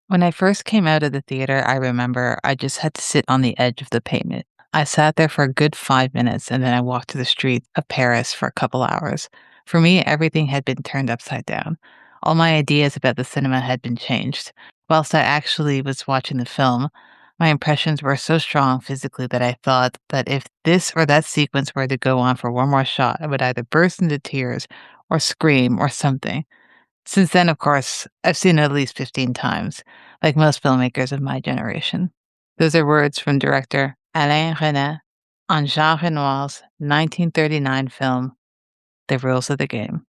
When I first came out of the theater, I remember I just had to sit on the edge of the pavement. I sat there for a good 5 minutes and then I walked to the streets of Paris for a couple hours. For me, everything had been turned upside down. All my ideas about the cinema had been changed. Whilst I actually was watching the film, my impressions were so strong physically that I thought that if this or that sequence were to go on for one more shot, I would either burst into tears or scream or something. Since then, of course, I've seen it at least 15 times, like most filmmakers of my generation. Those are words from director Alain Resnais on Jean Renoir's 1939 film, The Rules of the Game.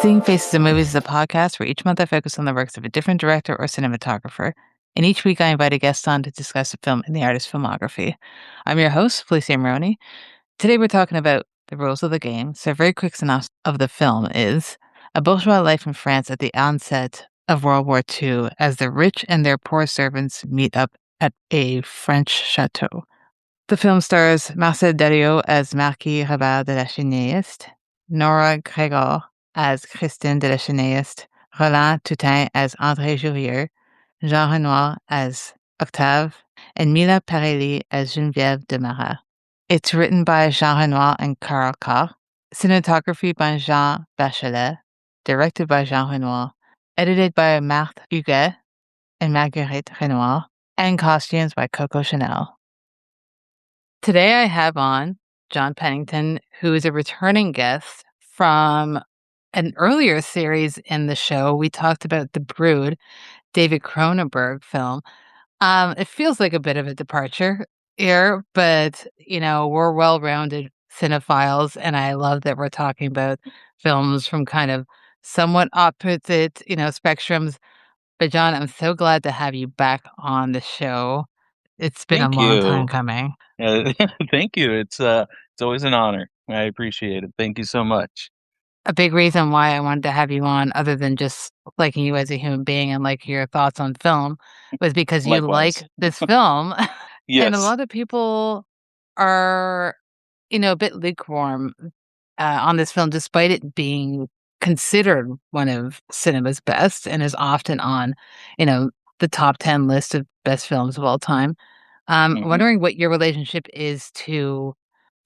Seeing Faces in Movies is a podcast where each month I focus on the works of a different director or cinematographer, and each week I invite a guest on to discuss a film in the artist's filmography. I'm your host, Felicia. Today we're talking about The Rules of the Game. So a very quick synopsis of the film is a bourgeois life in France at the onset of World War II as the rich and their poor servants meet up at a French chateau. The film stars Marcel Derriot as Marquis Rabat de la Chenailliste, Nora Gregor as Christine de la Chenailliste, Roland Toutain as André Jurieu, Jean Renoir as Octave, and Mila Parelli as Geneviève de Marat. It's written by Jean Renoir and Carl Carr, cinematography by Jean Bachelet, directed by Jean Renoir, edited by Marthe Huguet and Marguerite Renoir, and costumes by Coco Chanel. Today I have on John Pennington, who is a returning guest from an earlier series in the show. We talked about The Brood, David Cronenberg film. It feels like a bit of a departure here, but we're well-rounded cinephiles, and I love that we're talking about films from kind of somewhat opposite, spectrums. But John, I'm so glad to have you back on the show. It's been a Thank long time you. coming. Uh, thank you. It's always an honor. I appreciate it. Thank you so much. A big reason why I wanted to have you on, other than just liking you as a human being and like your thoughts on film, was because you Likewise. like this film. And a Yes. lot of people are, a bit lukewarm on this film, despite it being considered one of cinema's best and is often on, you know, the top 10 list of best films of all time. hmm Wondering what your relationship is to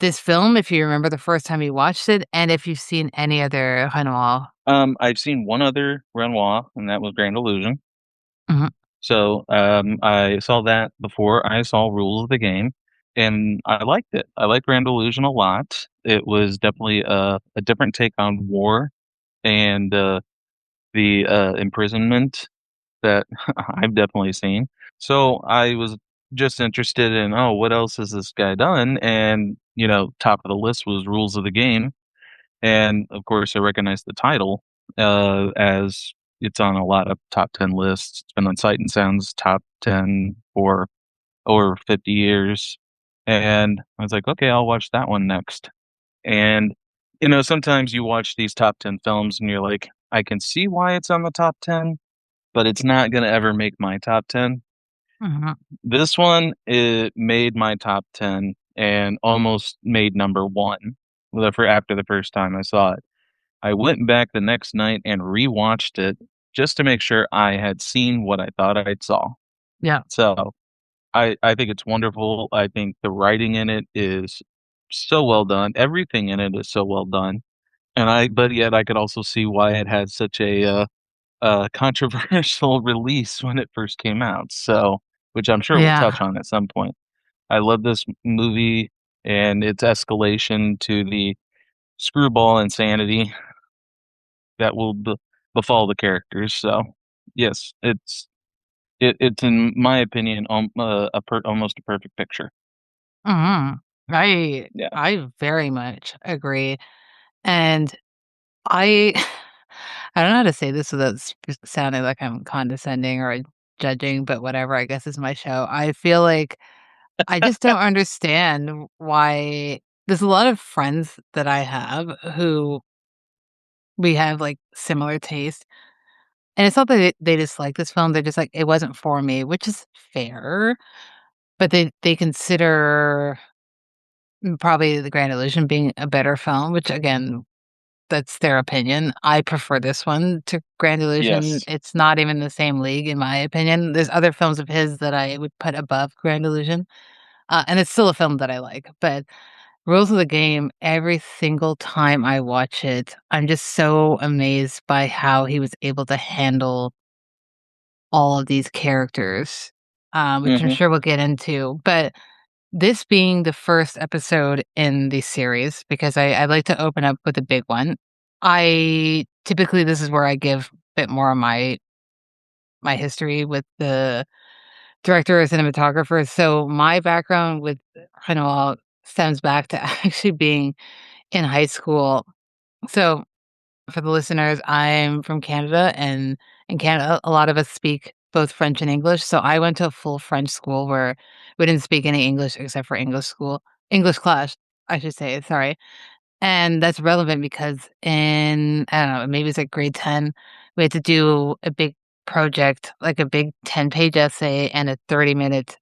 this film, if you remember the first time you watched it, and if you've seen any other Renoir. I've seen one other Renoir, and that was Grand Illusion. Mhm. So I saw that before I saw Rules of the Game, and I liked it. I liked Grand Illusion a lot. It was definitely a different take on war and the imprisonment that I've definitely seen. So I was just interested in, oh, what else has this guy done? And, top of the list was Rules of the Game. And of course, I recognized the title as it's on a lot of top 10 lists. It's been on Sight and Sound's top 10 for over 50 years. And I was like, okay, I'll watch that one next. And, sometimes you watch these top 10 films and you're like, I can see why it's on the top 10, but it's not going to ever make my top 10. Mhm. This one, it made my top 10 and almost made number one for after the first time I saw it. I went back the next night and rewatched it just to make sure I had seen what I thought I'd saw. Yeah. So I think it's wonderful. I think the writing in it is so well done. Everything in it is so well done. But yet I could also see why it had such a controversial release when it first came out. So, which I'm sure we'll Yeah. touch on at some point. I love this movie and its escalation to the screwball insanity that will befall the characters. So, yes, it's in my opinion almost a perfect picture. Mhm. I Yeah. I very much agree, and I I don't know how to say this without sounding like I'm condescending or judging, but whatever, I guess it's my show. I feel like I just don't understand why there's a lot of friends that I have who we have, like, similar taste, And it's not that they dislike this film, they're just like, "It wasn't for me," which is fair, but they consider probably The Grand Illusion being a better film, which again, that's their opinion. I prefer this one to Grand Illusion. Yes. It's not even the same league in my opinion. There's other films of his that I would put above Grand Illusion, and it's still a film that I like, but Rules of the Game, every single time I watch it, I'm just so amazed by how he was able to handle all of these characters, which I'm Mhm. sure we'll get into. But this being the first episode in the series, because I like to open up with a big one. I typically this is where I give a bit more of my history with the director or cinematographer. So my background with Renoir stems back to actually being in high school. So for the listeners, I'm from Canada, and in Canada, a lot of us speak both French and English. So I went to a full French school where we didn't speak any English except for English class, I should say. Sorry. And that's relevant because in, I don't know, maybe it's like grade 10, we had to do a big project, like a big 10-page essay and a 30-minute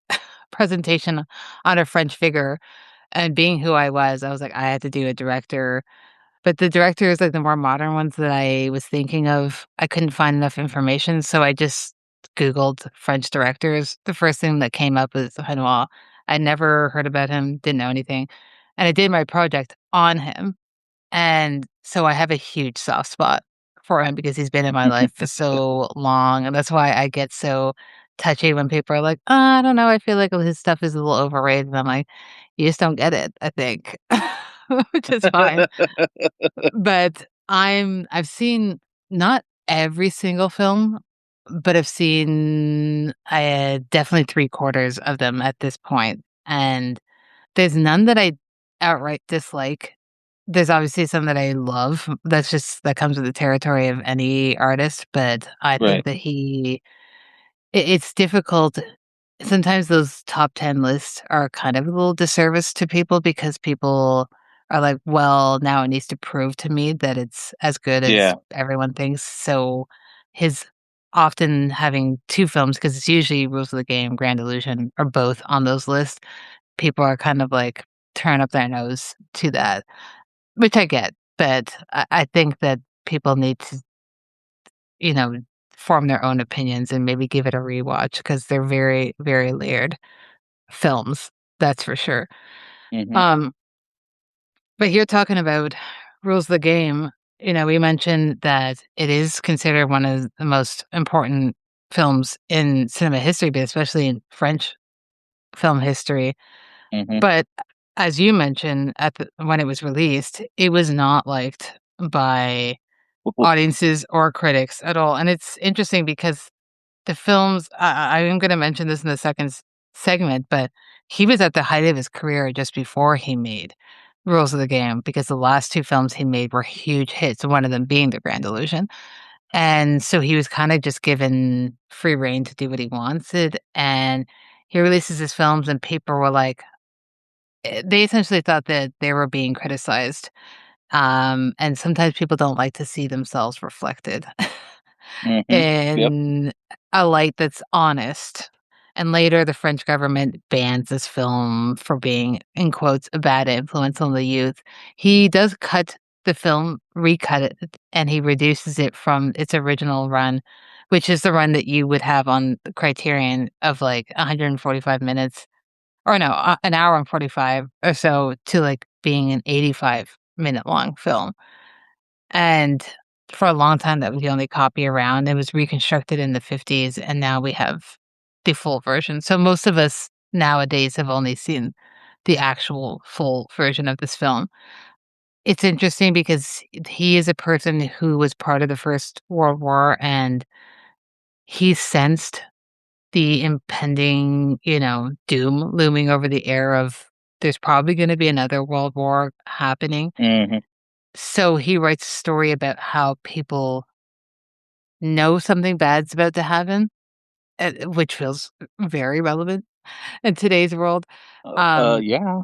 presentation on a French figure. And being who I was like, I had to do a director, but the directors, like the more modern ones that I was thinking of, I couldn't find enough information, so I just Googled French directors. The first thing that came up was Renoir. I never heard about him, didn't know anything, and I did my project on him, and so I have a huge soft spot for him because he's been in my life for so long, and that's why I get so touchy when people are like, I don't know, I feel like his stuff is a little overrated," and I'm like, "You just don't get it, I think." Which is fine. But I've seen not every single film, but I've seen, definitely 3/4 of them at this point, and there's none that I outright dislike. There's obviously some that I love. That comes with the territory of any artist, but I think Right. that it's difficult. Sometimes those top 10 lists are kind of a little disservice to people because people are like, "Well, now it needs to prove to me that it's as good as Yeah. everyone thinks." So his often having 2 films, because it's usually Rules of the Game, Grand Illusion are both on those lists. People are kind of like turn up their nose to that, which I get, but I think that people need to, you know, form their own opinions and maybe give it a rewatch because 'cause they're very, very layered films, that's for sure. Mhm. Um, but here talking about Rules of the Game, we mentioned that it is considered one of the most important films in cinema history, but especially in French film history. Mhm. But as you mentioned, when it was released, it was not liked by audiences or critics at all, and it's interesting because the films I am gonna mention this in the second segment, but he was at the height of his career just before he made Rules of the Game because the last 2 films he made were huge hits, one of them being The Grand Illusion, and so he was kinda just given free rein to do what he wanted, and he releases his films and people were like they essentially thought that they were being criticized, and sometimes people don't like to see themselves reflected. Mhm. Yep. In a light that's honest. And later, the French government bans this film for being, in quotes, "a bad influence on the youth." He does cut the film, recut it, and he reduces it from its original run, which is the run that you would have on the Criterion of like 145 minutes, or no, an hour and 45 or so, to like being an 85-minute long film. And for a long time, that was the only copy around. It was reconstructed in the '50s, and now we have the full version. So most of us nowadays have only seen the actual full version of this film. It's interesting because he is a person who was part of the First World War, and he sensed the impending, doom looming over the air of there's probably gonna be another world war happening. Mhm. So he writes a story about how people know something bad's about to happen, which feels very relevant in today's world. Um, Yeah.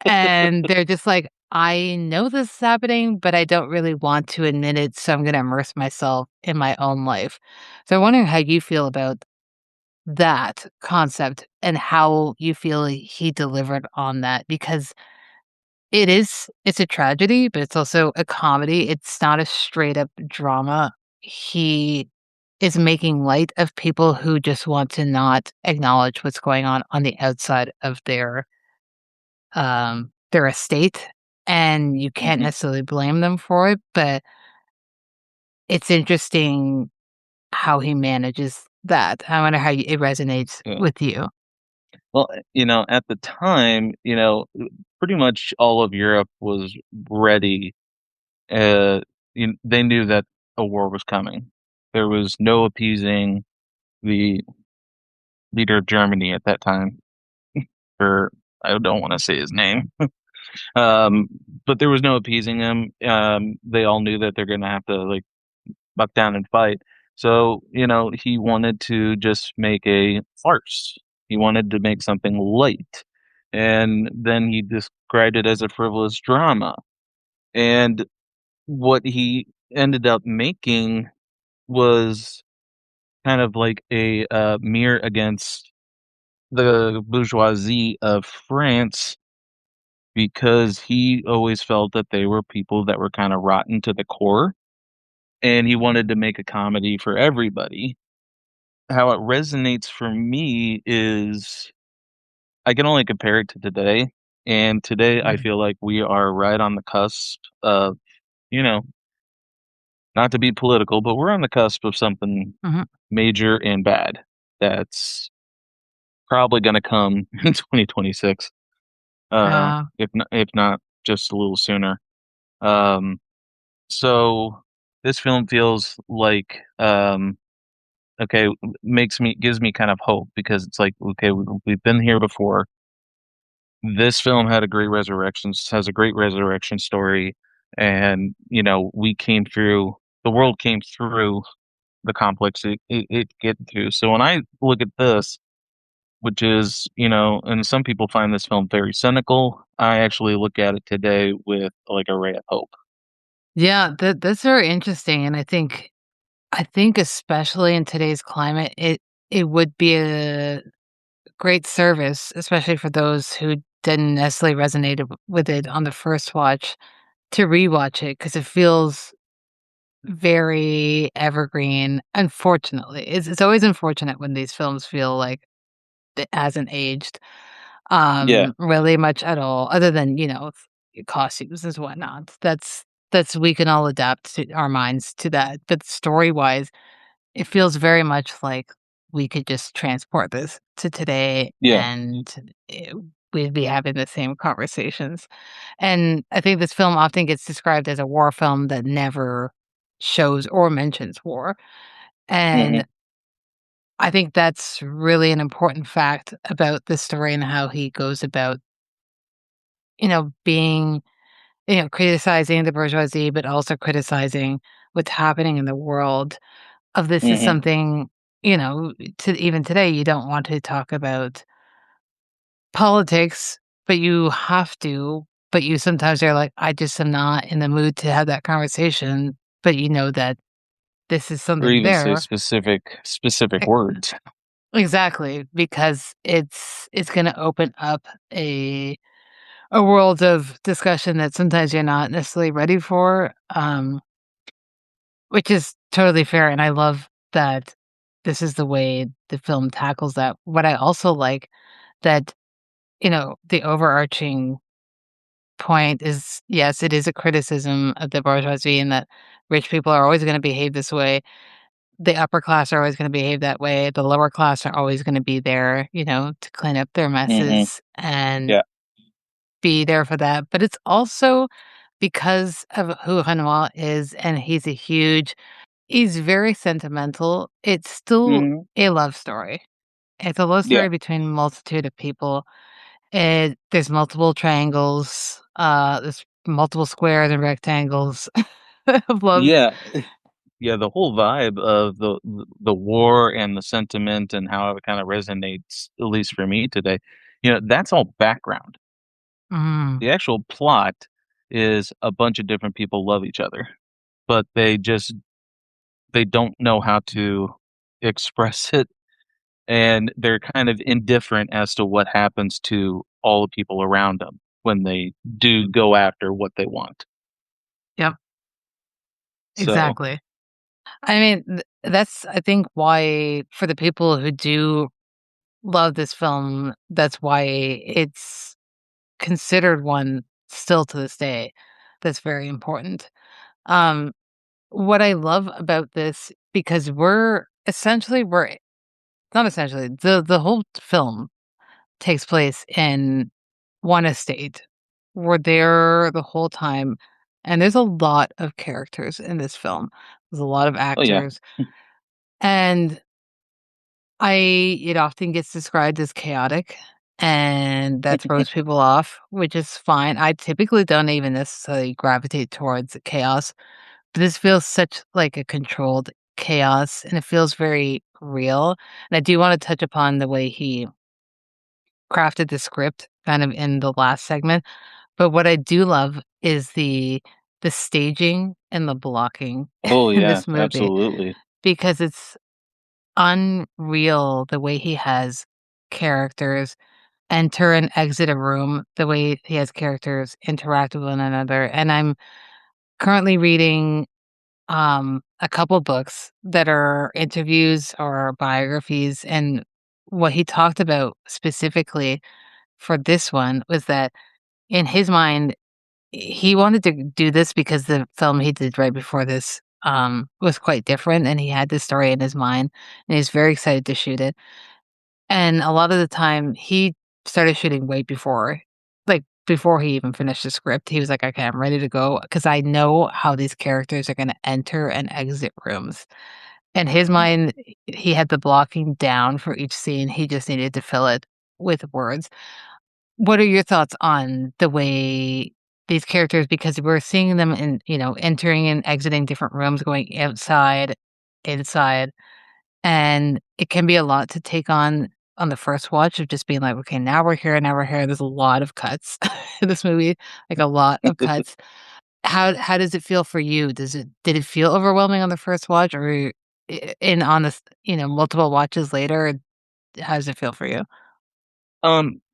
and they're just like, I know this is happening, but I don't really want to admit it, so I'm gonna immerse myself in my own life. So I'm wondering how you feel about that concept and how you feel he delivered on that because it's a tragedy, but it's also a comedy. It's not a straight up drama. He is making light of people who just want to not acknowledge what's going on the outside of their estate, and you can't Mhm. necessarily blame them for it, but it's interesting how he manages that. I wonder how it resonates Yeah. with you. Well, at the time, pretty much all of Europe was ready. They knew that a war was coming. There was no appeasing the leader of Germany at that time, or I don't want to say his name. Um, but there was no appeasing him. They all knew that they're going to have to like buck down and fight. So, he wanted to just make a farce. He wanted to make something light. And then he described it as a frivolous drama. And what he ended up making was kind of like a mirror against the bourgeoisie of France because he always felt that they were people that were kind of rotten to the core. And he wanted to make a comedy for everybody. How it resonates for me is I can only compare it to today, and today I Mhm, feel like we are right on the cusp of, you know, not to be political, but we're on the cusp of something mhm. major and bad that's probably gonna come in 2026, Uh, if not just a little sooner. Um, so this film feels like, okay, gives me kind of hope because it's like, okay, we've been here before. This film has a great resurrection story, and, we came through the world came through the complex it get through. So when I look at this, which is, and some people find this film very cynical, I actually look at it today with, like, a ray of hope. yeah, that's very interesting, and I think especially in today's climate, it would be a great service, especially for those who didn't necessarily resonate with it on the first watch, to rewatch it because it feels very evergreen, unfortunately. It's always unfortunate when these films feel like it hasn't aged, Yeah, really much at all, other than, costumes and whatnot. That's we can all adapt to our minds to that, but story-wise, it feels very much like we could just transport this to today yeah, and eh, we'd be having the same conversations. And I think this film often gets described as a war film that never shows or mentions war. And mhm, I think that's really an important fact about this story and how he goes about, being, criticizing the bourgeoisie, but also criticizing what's happening in the world. Of this is mhm. something, to even today, you don't want to talk about politics, but you have to, but you sometimes are like, "I just am not in the mood to have that conversation," but you know that this is Or something even say there. specific E words. exactly, because it's gonna open up a world of discussion that sometimes you're not necessarily ready for, which is totally fair, and I love that this is the way the film tackles that. What I also like that, the overarching point is, yes, it is a criticism of the bourgeoisie and that rich people are always gonna behave this way. The upper class are always gonna behave that way. The lower class are always gonna be there, to clean up their Mhm. messes and Yeah. be there for that. But it's also because of who Renoir is, and he's very sentimental. It's still Mhm. a love story. It's a love Yeah. story between a multitude of people. There's multiple triangles, there's multiple squares and rectangles of love. Yeah. Yeah, the whole vibe of the war and the sentiment and how it kinda resonates, at least for me today, that's all background. Mm, The actual plot, is a bunch of different people love each other, but they don't know how to express it, and they're kind of indifferent as to what happens to all the people around them when they do go after what they want. Yep, So, exactly. I mean, that's I think why for the people who do love this film, that's why it's considered one still to this day. That's very important. Um, what I love about this because we're not essentially the whole film takes place in one estate. We're there the whole time, and there's a lot of characters in this film. There's a lot of oh yeah. actors, and I it often gets described as chaotic, and that throws people off, which is fine. I typically don't even necessarily gravitate towards chaos, but this feels such like a controlled chaos, and it feels very real. And I do want to touch upon the way he crafted the script kind of in the last segment. But what I do love is the staging and the blocking Oh in yeah, this movie absolutely. because it's unreal the way he has characters enter and exit a room, the way he has characters interact with one another. And I'm currently reading a couple books that are interviews or biographies, and what he talked about specifically for this one was that in his mind he wanted to do this because the film he did right before this was quite different, and he had this story in his mind, and he's very excited to shoot it. And a lot of the time, he started shooting way before, like, before he even finished the script. He was like, "Okay, I'm ready to go because I know how these characters are gonna enter and exit rooms." In his mind, he had the blocking down for each scene, he just needed to fill it with words. What are your thoughts on the way these characters because we're seeing them in, entering and exiting different rooms, going outside, inside, and it can be a lot to take on the first watch of just being like, "Okay, now we're here, now we're here." There's a lot of cuts in this movie, like a lot of cuts. How does it feel for you? Did it feel overwhelming on the first watch or in on this, multiple watches later? How does it feel for you?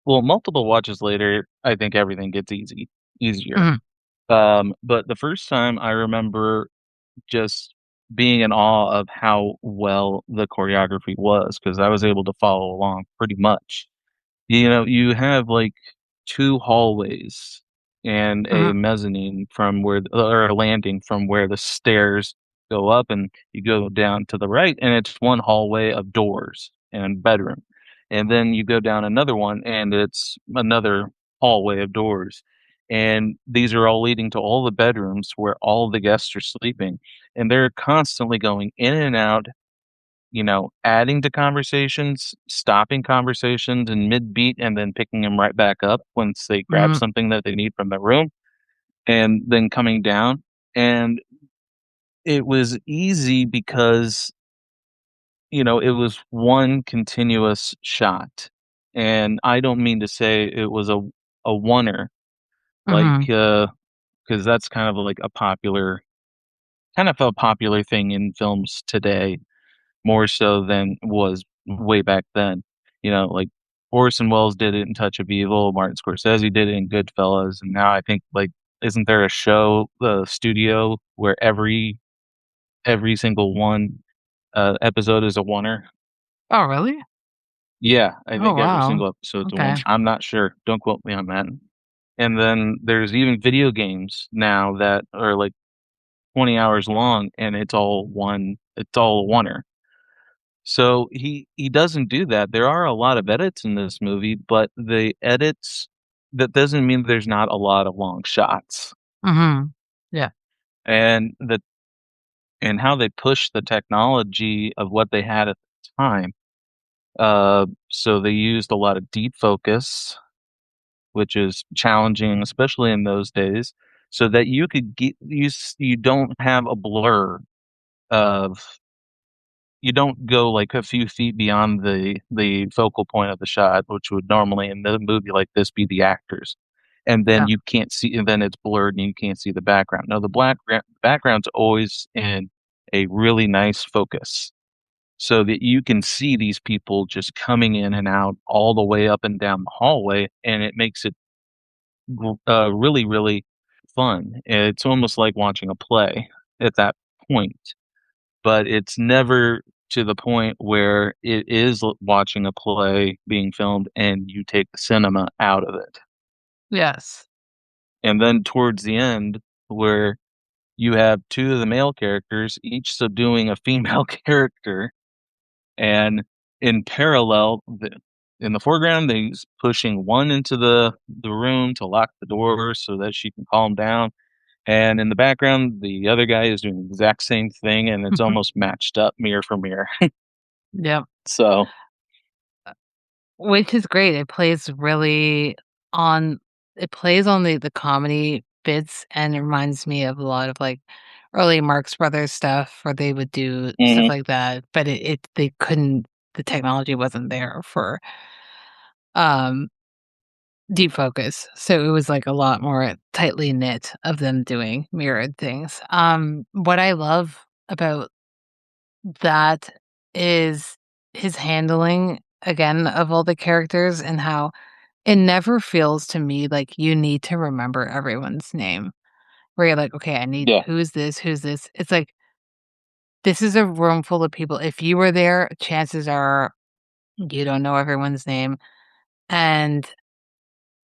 Well, multiple watches later, I think everything gets easier. Mhm, But the first time I remember just being in awe of how well the choreography was because I was able to follow along pretty much. You know, you have, like, 2 hallways and a mhm, mezzanine from where or a landing from where the stairs go up, and you go down to the right, and it's 1 hallway of doors and bedroom. And then you go down another one, and it's another hallway of doors. And these are all leading to all the bedrooms where all the guests are sleeping, and they're constantly going in and out, you know, adding to conversations, stopping conversations in mid-beat, and then picking them right back up once they grab mhm, something that they need from the room, and then coming down, and it was easy because, you know, it was one continuous shot, and I don't mean to say it was a oneer, like, mhm, because that's kind of like a popular thing in films today, more so than was way back then. You know, like Orson Welles did it in Touch of Evil, Martin Scorsese did it in Goodfellas, and now I think like isn't there a show, the studio, where every single one episode is a oneer? oh, really? Yeah, I Oh, think every wow. single episode's a Okay. one. I'm not sure. Don't quote me on that. And then there's even video games now that are like 20 hours long, and it's all a oneer. So he doesn't do that. There are a lot of edits in this movie, but the edits that doesn't mean there's not a lot of long shots. Mhm. Yeah. And the and how they push the technology of what they had at the time. So they used a lot of deep focus, which is challenging, especially in those days, so that you could get you don't have a blur of you don't go like a few feet beyond the focal point of the shot, which would normally in a movie like this be the actors. and then Yeah. you can't see, and then it's blurred and you can't see the background. No, the background's always in a really nice focus so that you can see these people just coming in and out all the way up and down the hallway, and it makes it really, really fun. It's almost like watching a play at that point, but it's never to the point where it is watching a play being filmed and you take the cinema out of it. Yes. And then towards the end, where you have two of the male characters each subduing a female character, and in parallel, in the foreground, he's pushing one into the room to lock the door so that she can calm down. And in the background, the other guy is doing the exact same thing, and it's almost matched up mirror for mirror. Yep. So, Which is great. On it plays on the comedy bits, and it reminds me of a lot of, like, early Marx Brothers stuff where they would do stuff mhm, like that, but they couldn't the technology wasn't there for, um, deep focus, so it was, like, a lot more tightly knit of them doing mirrored things. What I love about that is his handling, again, of all the characters and how it never feels to me like you need to remember everyone's name, where you're like, "Okay, I need yeah, who's this? Who's this?" It's like, this is a room full of people. If you were there, chances are you don't know everyone's name. And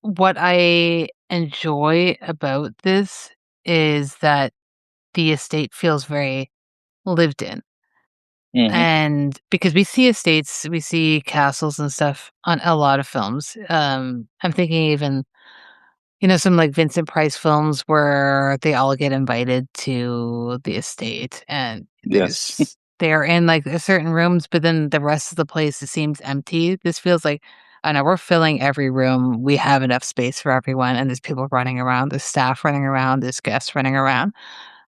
what I enjoy about this is that the estate feels very lived in. mhm, And because we see estates, we see castles and stuff on a lot of films. I'm thinking even some like Vincent Price films where they all get invited to the estate and yes, they're in like certain rooms, but then the rest of the place it seems empty. This feels like I know we're filling every room. We have enough space for everyone, and there's people running around, there's staff running around, there's guests running around.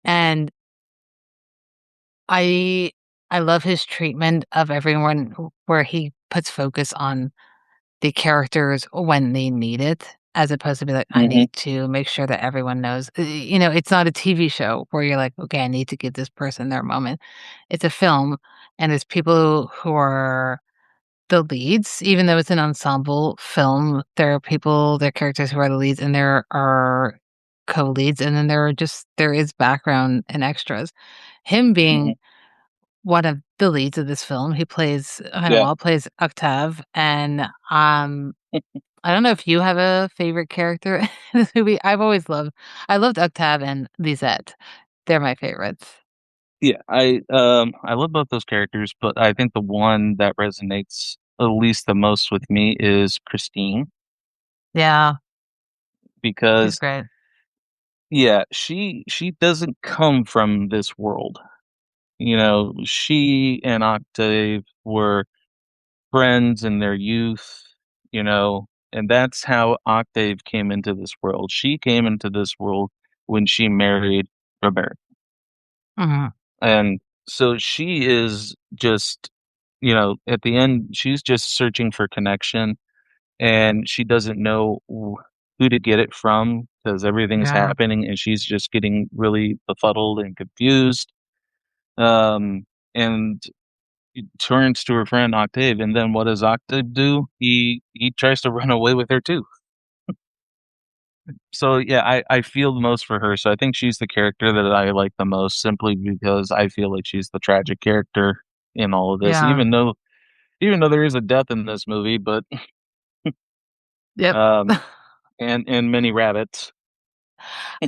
And I I love his treatment of everyone where he puts focus on the characters when they need it, as opposed to be like, "I mhm, need to make sure that everyone knows." It's not a TV show where you're like, "Okay, I need to give this person their moment." It's a film, and there's people who are the leads, even though it's an ensemble film, there are characters who are the leads, and there are co-leads, and then there is background and extras. Him being mhm, one of the leads of this film, he plays yeah. Hannibal, plays Octave, and, I don't know if you have a favorite character in this movie. I loved Octave and Lisette. They're my favorites. Yeah, I love both those characters, but I think the one that resonates at least the most with me is Christine, Yeah, she's because great. yeah, she doesn't come from this world. You know, she and Octave were friends in their youth, and that's how Octave came into this world. She came into this world when she married Robert. Mhm. And so she is just, at the end, she's just searching for connection, and she doesn't know who to get it from because everything's Yeah. happening and she's just getting really befuddled and confused. Um, and turns to her friend Octave, and then what does Octave do? He tries to run away with her too. So yeah, I feel the most for her. So I think she's the character that I like the most, simply because I feel like she's the tragic character in all of this. Yeah. Even though there is a death in this movie, but Yep. um, and many rabbits.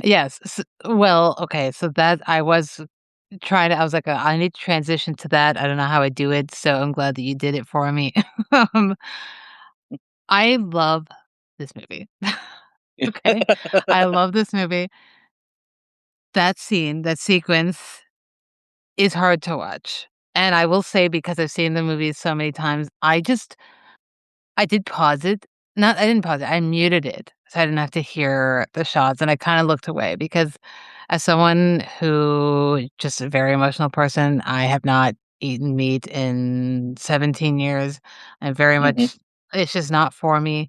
Yes. Well, okay, so that I was like, I need to transition to that. I don't know how I do it, so I'm glad that you did it for me. Um, I love this movie. Okay? I love this movie. That scene, that sequence is hard to watch. And I will say because I've seen the movie so many times, I did pause it. Not I didn't pause it, I muted it so I didn't have to hear the shots, and I kinda looked away because as someone who just a very emotional person, I have not eaten meat in 17 years. I'm very Mhm. much it's just not for me.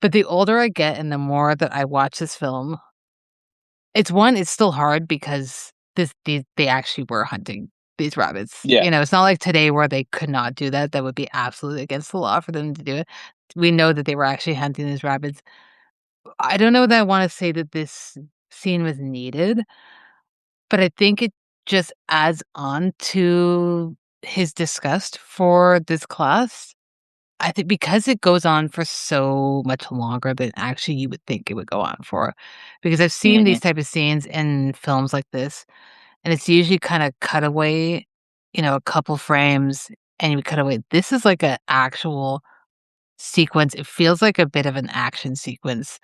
But the older I get and the more that I watch this film, it's still hard because they actually were hunting these rabbits. Yeah. You know, it's not like today where they could not do that. That would be absolutely against the law for them to do it. We know that they were actually hunting these rabbits. I don't know that I wanna say that this scene was needed, but I think it just adds on to his disgust for this class. I think because it goes on for so much longer than actually you would think it would go on for. Because I've seen Hmm. these type of scenes in films like this, and it's usually kinda cutaway, a couple frames, and you cut away. This is like an actual sequence. It feels like a bit of an action sequence,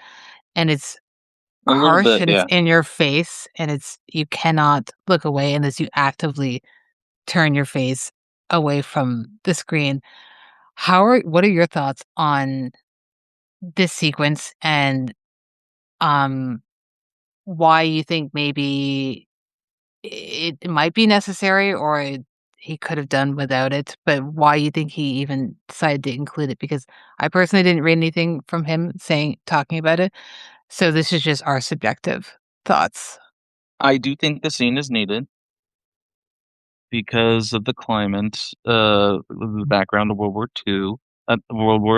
and it's A little harsh, bit, and it's yeah. in your face, and it's you cannot look away unless you actively turn your face away from the screen. What are your thoughts on this sequence and, um, why you think maybe it might be necessary or he could have done without it, but why you think he even decided to include it? Because I personally didn't read anything from him talking about it, so this is just our subjective thoughts. I do think the scene is needed because of the climate, the background of World War II,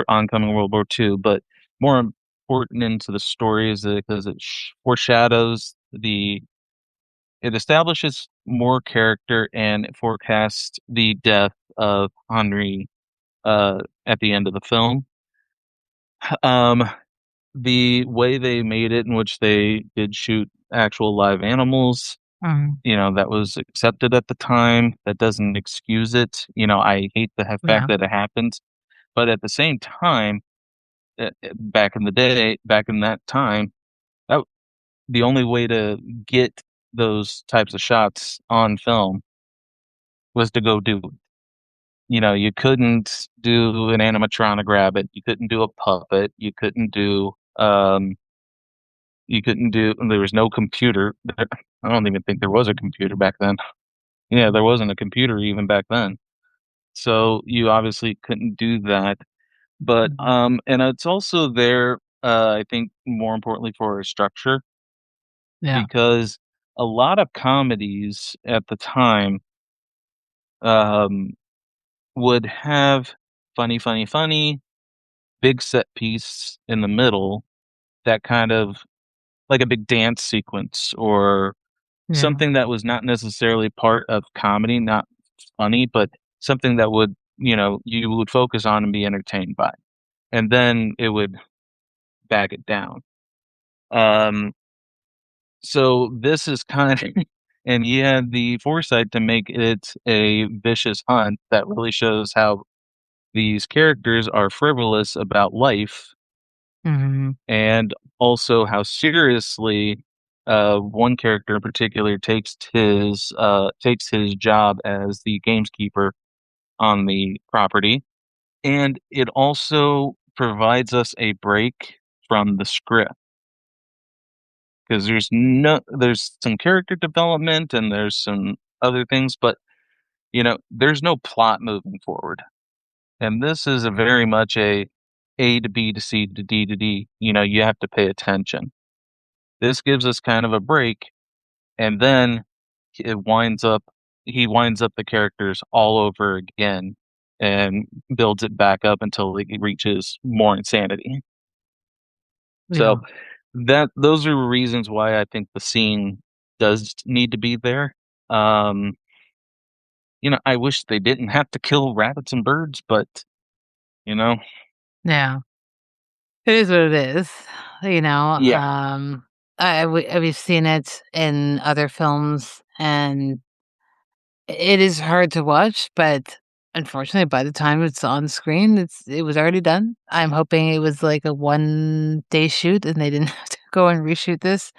oncoming World War II, but more important into the story is because it foreshadows it establishes more character and it forecasts the death of Henri at the end of the film. Um, the way they made it, in which they did shoot actual live animals, Mhm. that was accepted at the time. That doesn't excuse it. I hate the fact Yeah. that it happened, but at the same time, back in that time, that the only way to get those types of shots on film was to go do it. You couldn't do an animatronic rabbit. You couldn't do a puppet. You couldn't do. There was no computer. I don't even think there was a computer back then. Yeah, there wasn't a computer even back then. So you obviously couldn't do that. But Mhm. and it's also there. I think more importantly for a structure, Yeah. because a lot of comedies at the time um, would have funny, big set piece in the middle that kind of like a big dance sequence or Yeah. something that was not necessarily part of comedy, not funny, but something that you would focus on and be entertained by. And then it would back it down. Um, so this is kind of, and he had the foresight to make it a vicious hunt that really shows how these characters are frivolous about life, Mhm. and also how seriously one character in particular takes his job as the gameskeeper on the property, and it also provides us a break from the script because there's some character development and there's some other things, but there's no plot moving forward. And this is a very much A to B to C to D to D. You have to pay attention. This gives us kind of a break, and then it winds up he winds up the characters all over again and builds it back up until it reaches more insanity. So Yeah. those are reasons why I think the scene does need to be there. Um, I wish they didn't have to kill rabbits and birds, but you know, Yeah. It is what it is, yeah, we've seen it in other films, and it is hard to watch, but unfortunately, by the time it's on screen, it was already done. I'm hoping it was like a one-day shoot and they didn't have to go and reshoot this.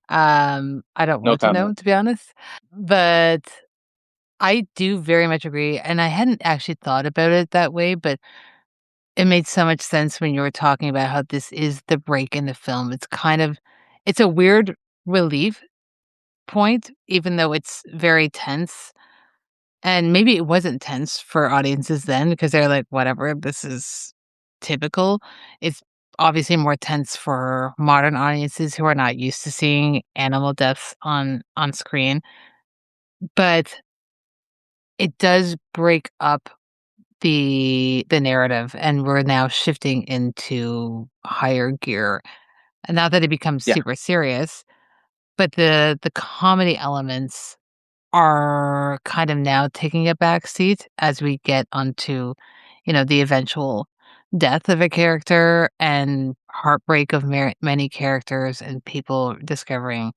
I don't no want to know, comment. to be honest, but I do very much agree, and I hadn't actually thought about it that way, but it made so much sense when you were talking about how this is the break in the film. It's a weird relief point, even though it's very tense. And maybe it wasn't tense for audiences then because they're like, whatever, this is typical. It's obviously more tense for modern audiences who are not used to seeing animal deaths on screen, but it does break up the narrative, and we're now shifting into higher gear. And not that it becomes Yeah. super serious, but the comedy elements are kind of now taking a back seat as we get onto, the eventual death of a character and heartbreak of many characters and people discovering,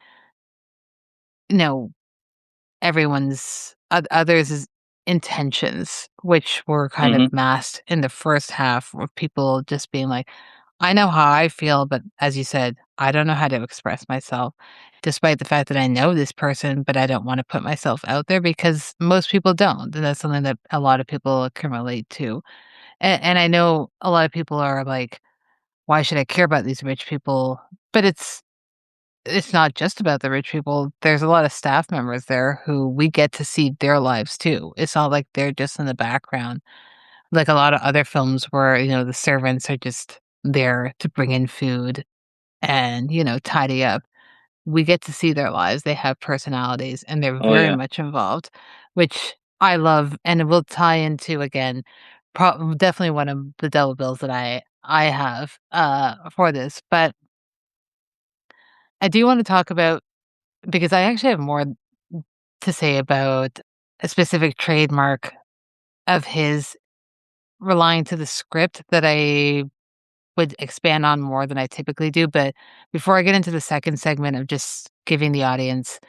you know, others' intentions, which were kind of Mhm. masked in the first half of people just being like, "I know how I feel, but as you said, I don't know how to express myself, despite the fact that I know this person, but I don't wanna put myself out there," because most people don't, and that's something that a lot of people can relate to. And I know a lot of people are like, "Why should I care about these rich people?" But it's not just about the rich people. There's a lot of staff members there who we get to see their lives too. It's not like they're just in the background, like a lot of other films where, the servants are just there to bring in food and, tidy up. We get to see their lives. They have personalities and they're Oh, very yeah. much involved, which I love. And it will tie into, again, definitely one of the double bills that I have for this. But I do want to talk about, because I actually have more to say about a specific trademark of his relying to the script that I would expand on more than I typically do. But before I get into the second segment of just giving the audience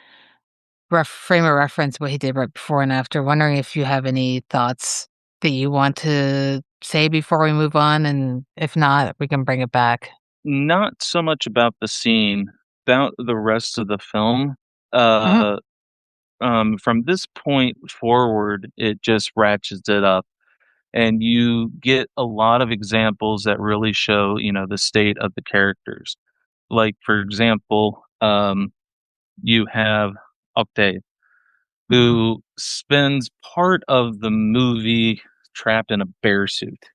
frame of reference what he did right before and after, wondering if you have any thoughts that you want to say before we move on, and if not, we can bring it back. Not so much about the scene, about the rest of the film. Mhm. Uh, from this point forward, it just ratchets it up, and you get a lot of examples that really show, the state of the characters. Like, for example, you have Octave, Mhm. who spends part of the movie trapped in a bear suit,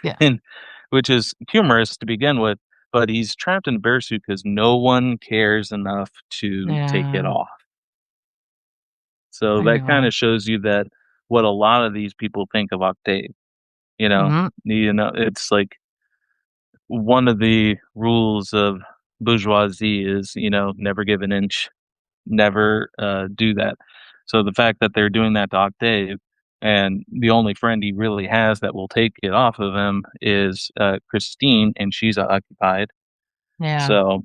Yeah. and which is humorous to begin with, but he's trapped in a bear suit because no one cares enough to take it Yeah. off. So I that know. kinda shows you that what a lot of these people think of Octave, you know? Mhm. It's like one of the rules of bourgeoisie is, never give an inch, never, do that. So the fact that they're doing that to Octave, and the only friend he really has that will take it off of him is, Christine, and she's occupied. Yeah. So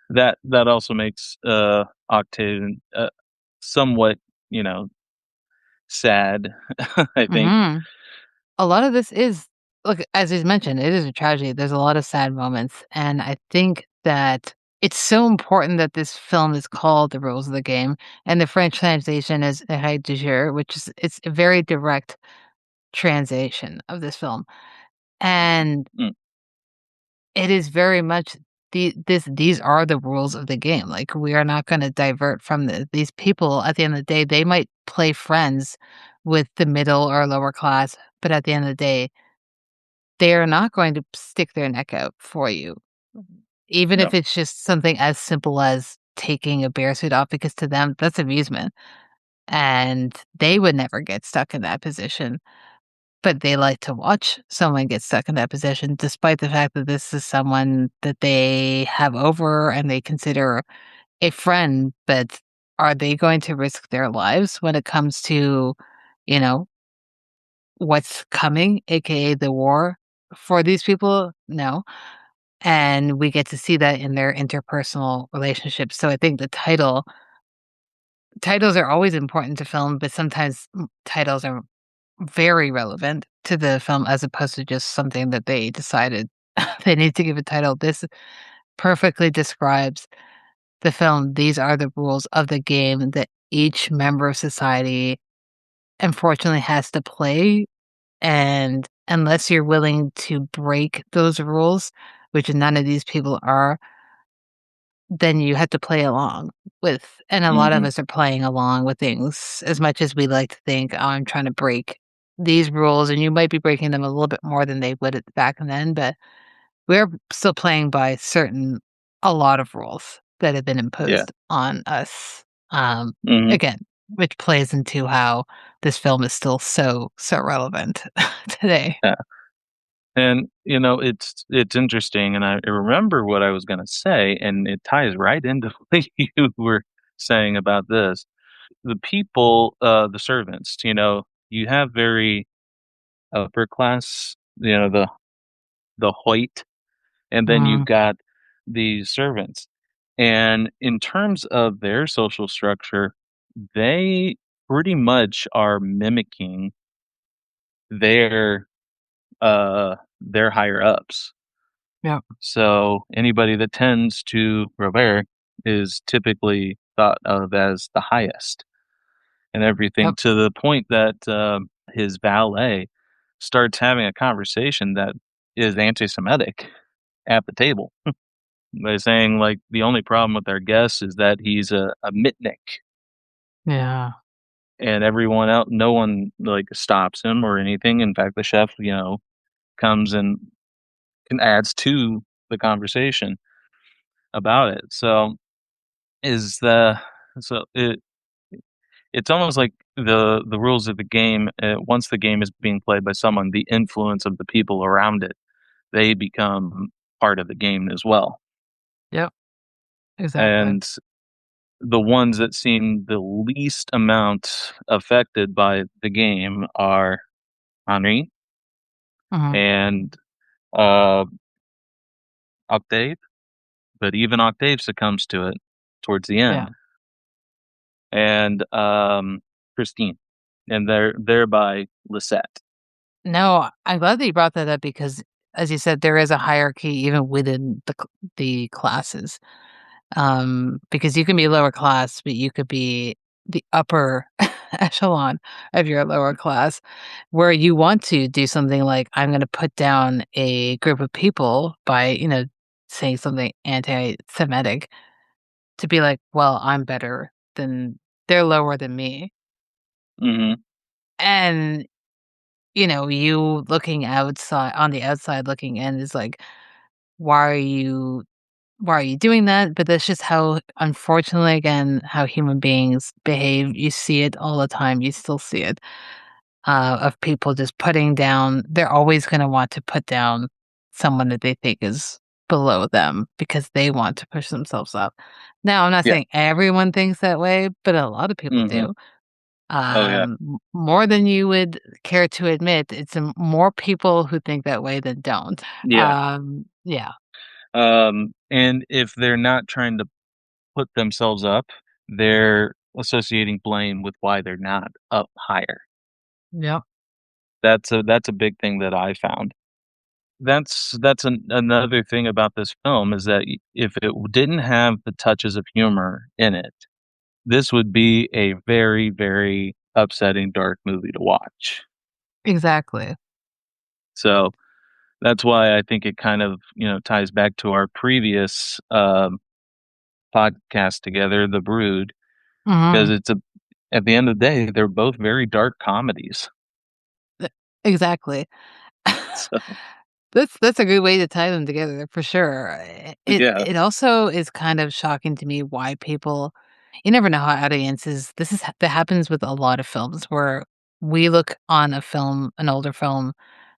that also makes, Octave, somewhat, you know, sad, I think. Mhm. A lot of this is, look, as he's mentioned, it is a tragedy. There's a lot of sad moments, and I think that it's so important that this film is called The Rules of the Game, and the French translation is Règles du jeu, which is it's a very direct translation of this film, and Mm, it is very much these are the rules of the game. Like, we are not gonna divert from these people. At the end of the day, they might play friends with the middle or lower class, but at the end of the day, they are not going to stick their neck out for you, even if no, it's just something as simple as taking a bear suit off, because to them, that's amusement, and they would never get stuck in that position, but they like to watch someone get stuck in that position despite the fact that this is someone that they have over and they consider a friend, but are they going to risk their lives when it comes to, you know, what's coming, AKA the war for these people? No. And we get to see that in their interpersonal relationships. So I think titles are always important to film, but sometimes titles are very relevant to the film as opposed to just something that they decided they need to give a title. This perfectly describes the film. These are the rules of the game that each member of society unfortunately has to play. And unless you're willing to break those rules, which none of these people are, then you have to play along with, and a lot of mhm, us are playing along with things as much as we like to think, "Oh, I'm trying to break these rules," and you might be breaking them a little bit more than they would back then, but we're still playing by a lot of rules that have been Yeah. imposed on us. Um, Mhm. Again, which plays into how this film is still so relevant today. Yeah. And, it's interesting, and I remember what I was gonna say, and it ties right into what you were saying about this. The people, the servants, you have very upper class, the Hoyt, and then you've Mm, got the servants. And in terms of their social structure, they pretty much are mimicking their their higher ups. yep, So anybody that tends to Robert is typically thought of as the highest and everything, yep, to the point that his valet starts having a conversation that is anti-Semitic at the table by saying, like, the only problem with our guest is that he's a mitnik, yeah, and everyone else, no one like stops him or anything. In fact, the chef, comes and adds to the conversation about it. Is the so it's almost like the rules of the game. Once the game is being played by someone, the influence of the people around it, they become part of the game as well. yep, exactly. And the ones that seem the least amount affected by the game are Henri Mhm, and uh, Octave, but even Octave succumbs to it towards the yeah. end, and Christine, and thereby Lisette. No, I'm glad that you brought that up because, as you said, there is a hierarchy even within the classes. Because you can be lower class, but you could be the upper echelon of your lower class, where you want to do something like, I'm going to put down a group of people by, saying something anti-Semitic to be like, well, I'm better than they're lower than me. Mhm. And, you looking outside on the outside looking in is like, why are you why are you doing that? But that's just how, unfortunately, again, how human beings behave. You see it all the time. You still see it of people just putting down. They're always going to want to put down someone that they think is below them because they want to push themselves up. Now, I'm not Yeah. saying everyone thinks that way, but a lot of people Mhm. do. Oh, yeah. More than you would care to admit. It's more people who think that way than don't. Yeah. Yeah. And if they're not trying to put themselves up, they're associating blame with why they're not up higher. Yep. That's a big thing that I found. Another thing about this film is that if it didn't have the touches of humor in it, this would be a very, very upsetting, dark movie to watch. Exactly. So that's why I think it kind of, ties back to our previous podcast together, The Brood, because Mhm. at the end of the day, they're both very dark comedies. E exactly. So That's a good way to tie them together for sure. yeah. It also is kind of shocking to me why people you never know how audiences that happens with a lot of films where we look on a film, an older film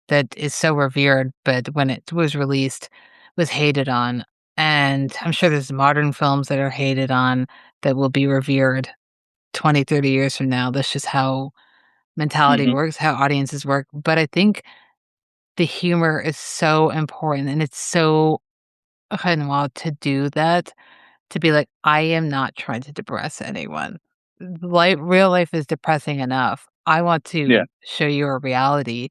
that is so revered, but when it was released, was hated on. And I'm sure there's modern films that are hated on that will be revered 20, 30 years from now. That's just how mentality Mhm. works, how audiences work. But I think the humor is so important, and it's so Renoir to do that, to be like, "I am not trying to depress anyone. Real life is depressing enough. I want Yeah. to show you a reality,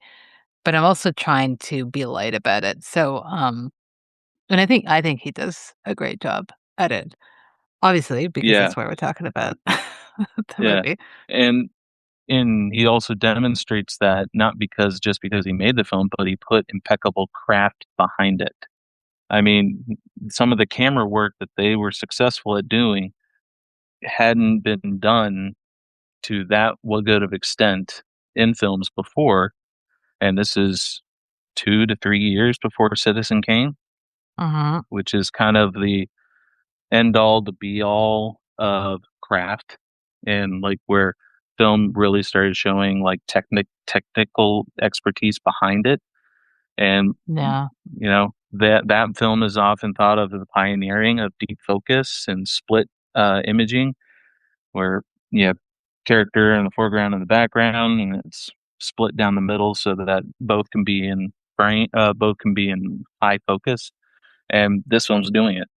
but I'm also trying to be light about it." So, and I think he does a great job at it, obviously, because Yeah. that's why we're talking about the Yeah. movie. And he also demonstrates that not just because he made the film, but he put impeccable craft behind it. I mean, some of the camera work that they were successful at doing hadn't been done to that good of extent in films before, and this is 2 to 3 years before Citizen Kane. Mhm. which is kind of the end all to be all of craft, and like where film really started showing like technical expertise behind it. And Yeah. that film is often thought of as the pioneering of deep focus and split imaging, where you have character in the foreground and the background, and it's split down the middle so that both can be in high focus. And this film's doing it.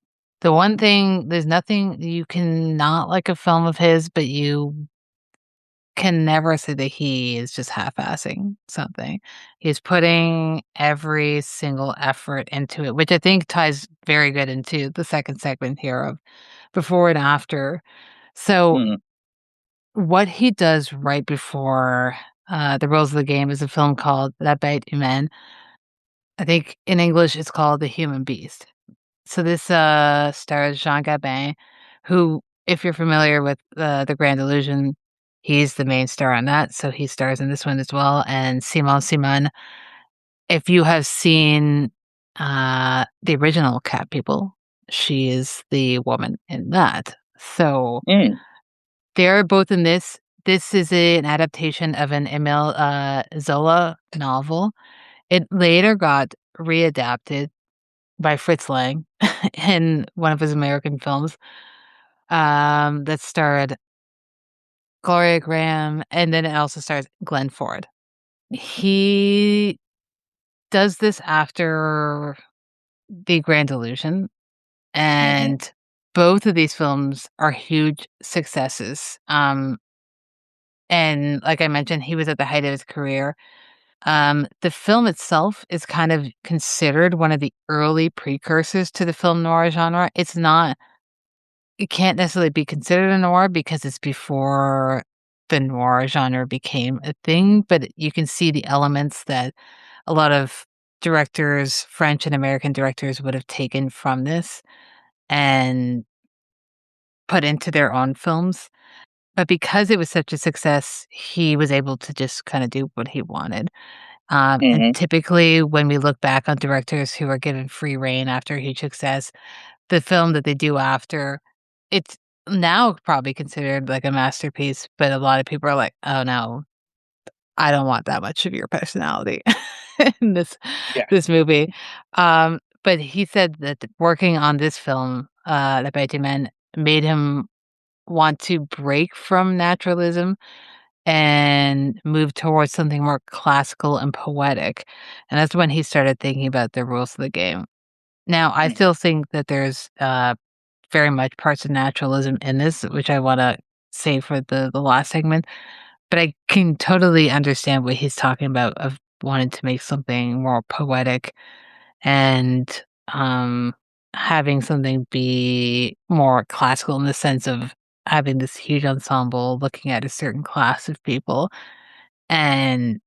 The one thing there's nothing you cannot like a film of his, but you can never say that he is just half-assing something. He's putting every single effort into it, which I think ties very good into the second segment here of before and after. So, Mm, what he does right before, The Rules of the Game is a film called La Bête Humaine. I think in English it's called The Human Beast. So this, stars Jean Gabin, who, if you're familiar with, The Grand Illusion, he's the main star on that, so he stars in this one as well, and Simone. If you have seen, the original Cat People, she is the woman in that. So, mm, they're both in this. This is an adaptation of an Emile, Zola novel. It later got readapted by Fritz Lang in one of his American films, that starred Gloria Graham, and then it also stars Glenn Ford. He does this after The Grand Illusion, mhm, and both of these films are huge successes. And like I mentioned, he was at the height of his career. The film itself is kind of considered one of the early precursors to the film noir genre. It can't necessarily be considered a noir because it's before the noir genre became a thing, but you can see the elements that a lot of directors, French and American directors, would have taken from this and put into their own films. But because it was such a success, he was able to just kind of do what he wanted. And mhm. typically, when we look back on directors who are given free rein after a huge success, the film that they do after, it's now probably considered like a masterpiece, but a lot of people are like, "Oh, no, I don't want that much of your personality in Yeah. this movie." But he said that working on this film, Le Bâtiment, made him want to break from naturalism and move towards something more classical and poetic, and that's when he started thinking about the rules of the game. Now, I Mm, still think that there's, very much parts of naturalism in this, which I wanna save for the last segment, but I can totally understand what he's talking about of wanting to make something more poetic and, um, having something be more classical in the sense of having this huge ensemble looking at a certain class of people and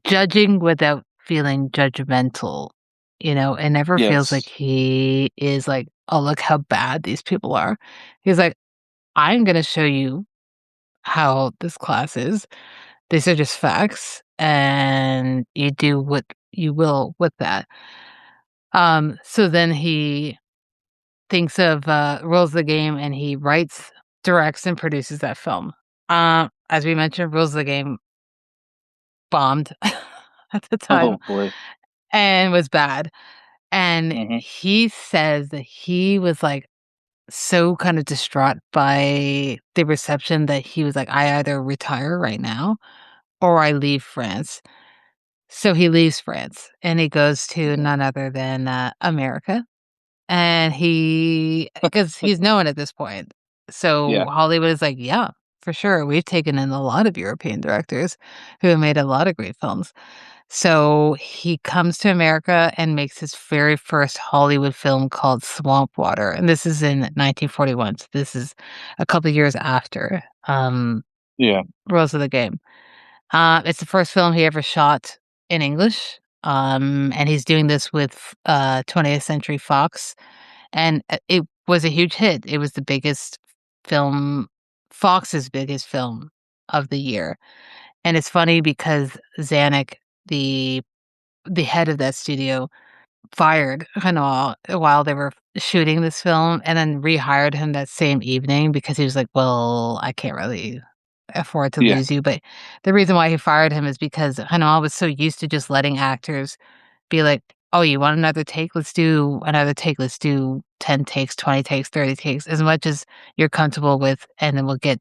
judging without feeling judgmental, it never feels like yes. he is like, "Oh, look how bad these people are." He's like, "I'm gonna show you how this class is. These are just facts, and you do what you will with that." So then he thinks of, Rules of the Game, and he writes, directs, and produces that film. As we mentioned, Rules of the Game bombed at the time Oh boy. and was bad. And Mhm. he says that he was, like, so kind of distraught by the reception that he was like, "I either retire right now or I leave France." So he leaves France, and he goes to Yeah. none other than, America, and because he's known at this point. So Yeah. Hollywood is like, "Yeah, for sure. We've taken in a lot of European directors who have made a lot of great films." So he comes to America and makes his very first Hollywood film called Swamp Water, and this is in 1941, so this is a couple of years after, Yeah. Rules of the Game. It's the first film he ever shot in English, and he's doing this with, 20th Century Fox, and, it was a huge hit. It was the biggest film Fox's biggest film of the year, and it's funny because Zanuck, the head of that studio, fired Renoir while they were shooting this film and then rehired him that same evening because he was like, "Well, I can't really afford to Yeah. lose you." But the reason why he fired him is because Renoir was so used to just letting actors be like, "Oh, you want another take? Let's do another take. Let's do 10 takes, 20 takes, 30 takes, as much as you're comfortable with, and then we'll get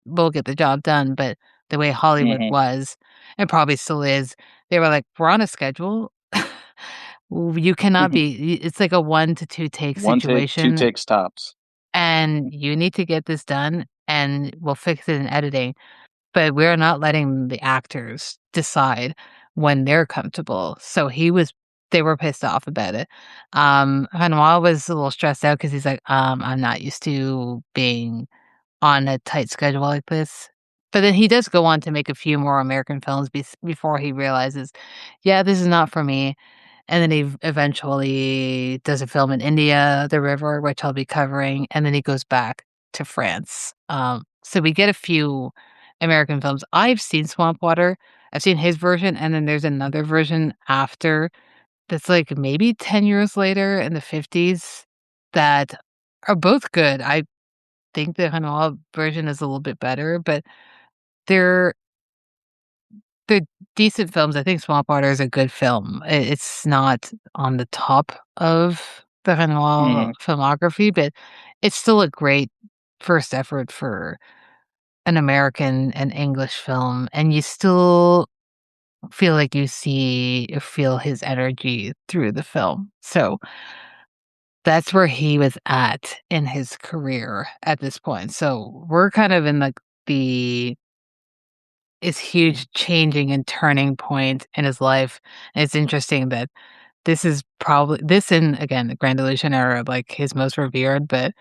the job done." But the way Hollywood Hmm. was, and probably still is, they were like, "We're on a schedule. You cannot be it's like a 1 to 2 take One take, two situation, takes tops. and you need to get this done, and we'll fix it in editing, but we're not letting the actors decide when they're comfortable." So they were pissed off about it. Renoir was a little stressed out because he's like, "I'm not used to being on a tight schedule like this." But then he does go on to make a few more American films before he realizes, "Yeah, this is not for me." And then he eventually does a film in India, The River, which I'll be covering, and then he goes back to France. So we get a few American films. I've seen Swamp Water. I've seen his version, and then there's another version after that's like maybe 10 years later in the 50s that are both good. I think the Hanoa version is a little bit better, but they're they're decent films. I think Swamp Water is a good film. It's not on the top of the Hanoa Hmm. filmography, but it's still a great first effort for an American and English film, and you still feel like you see or feel his energy through the film. So that's where he was at in his career at this point. So we're kind of in the is huge changing and turning point in his life. And it's interesting that this is probably this and again the Grand Illusion era like his most revered, but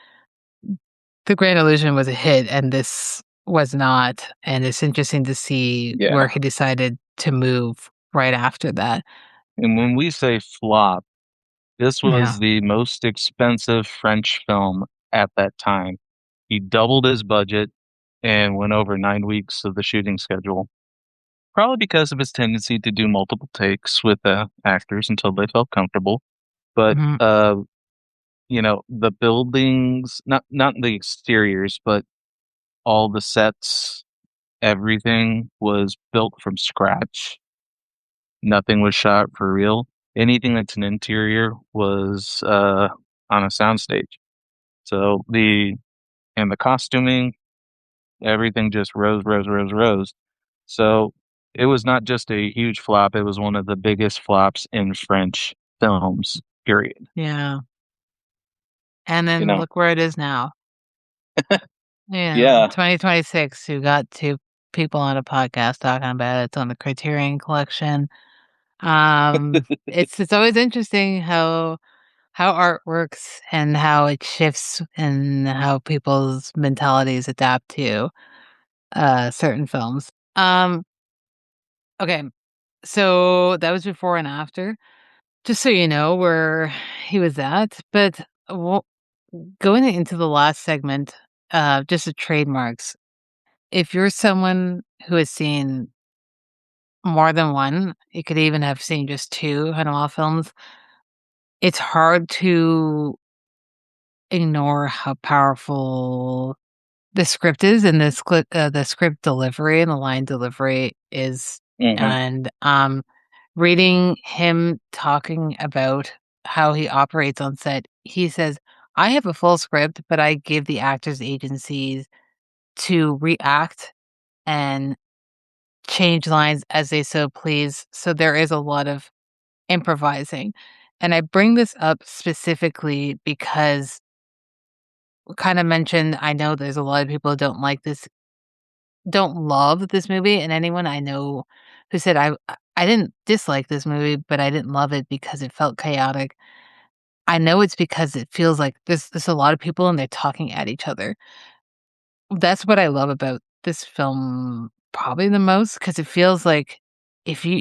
the Grand Illusion was a hit and this was not. And it's interesting to see where Yeah. he decided to move right after that. And when we say flop, this Yeah. was the most expensive French film at that time. He doubled his budget and went over 9 weeks of the shooting schedule, probably because of his tendency to do multiple takes with actors until they felt comfortable. But Mhm. the buildings, not the exteriors, but all the sets, everything was built from scratch. Nothing was shot for real. Anything that's an interior was on a soundstage. So the costuming, everything just rose, rose, rose, rose. So it was not just a huge flop, it was one of the biggest flops in French films, period. Yeah. And You then know? look where it is now. Yeah. 2026, who got two people on a podcast talking about it. It's on the Criterion Collection. It's always interesting how art works and how it shifts and how people's mentalities adapt to certain films. Okay, so that was before and after. Just so you know where he was at, but going into the last segment, just the trademarks. If you're someone who has seen more than one, you could even have seen just two Hanwha films, it's hard to ignore how powerful the script is and the script delivery and the line delivery is. Hmm. And reading him talking about how he operates on set, he says, "I have a full script, but I give the actors agencies to react and change lines as they so please." So there is a lot of improvising. And I bring this up specifically because kind of mentioned I know there's a lot of people who don't love this movie, and anyone I know who said I didn't dislike this movie, but I didn't love it because it felt chaotic. I know it's because it feels like there's a lot of people and they're talking at each other. That's what I love about this film probably the most because it feels like if you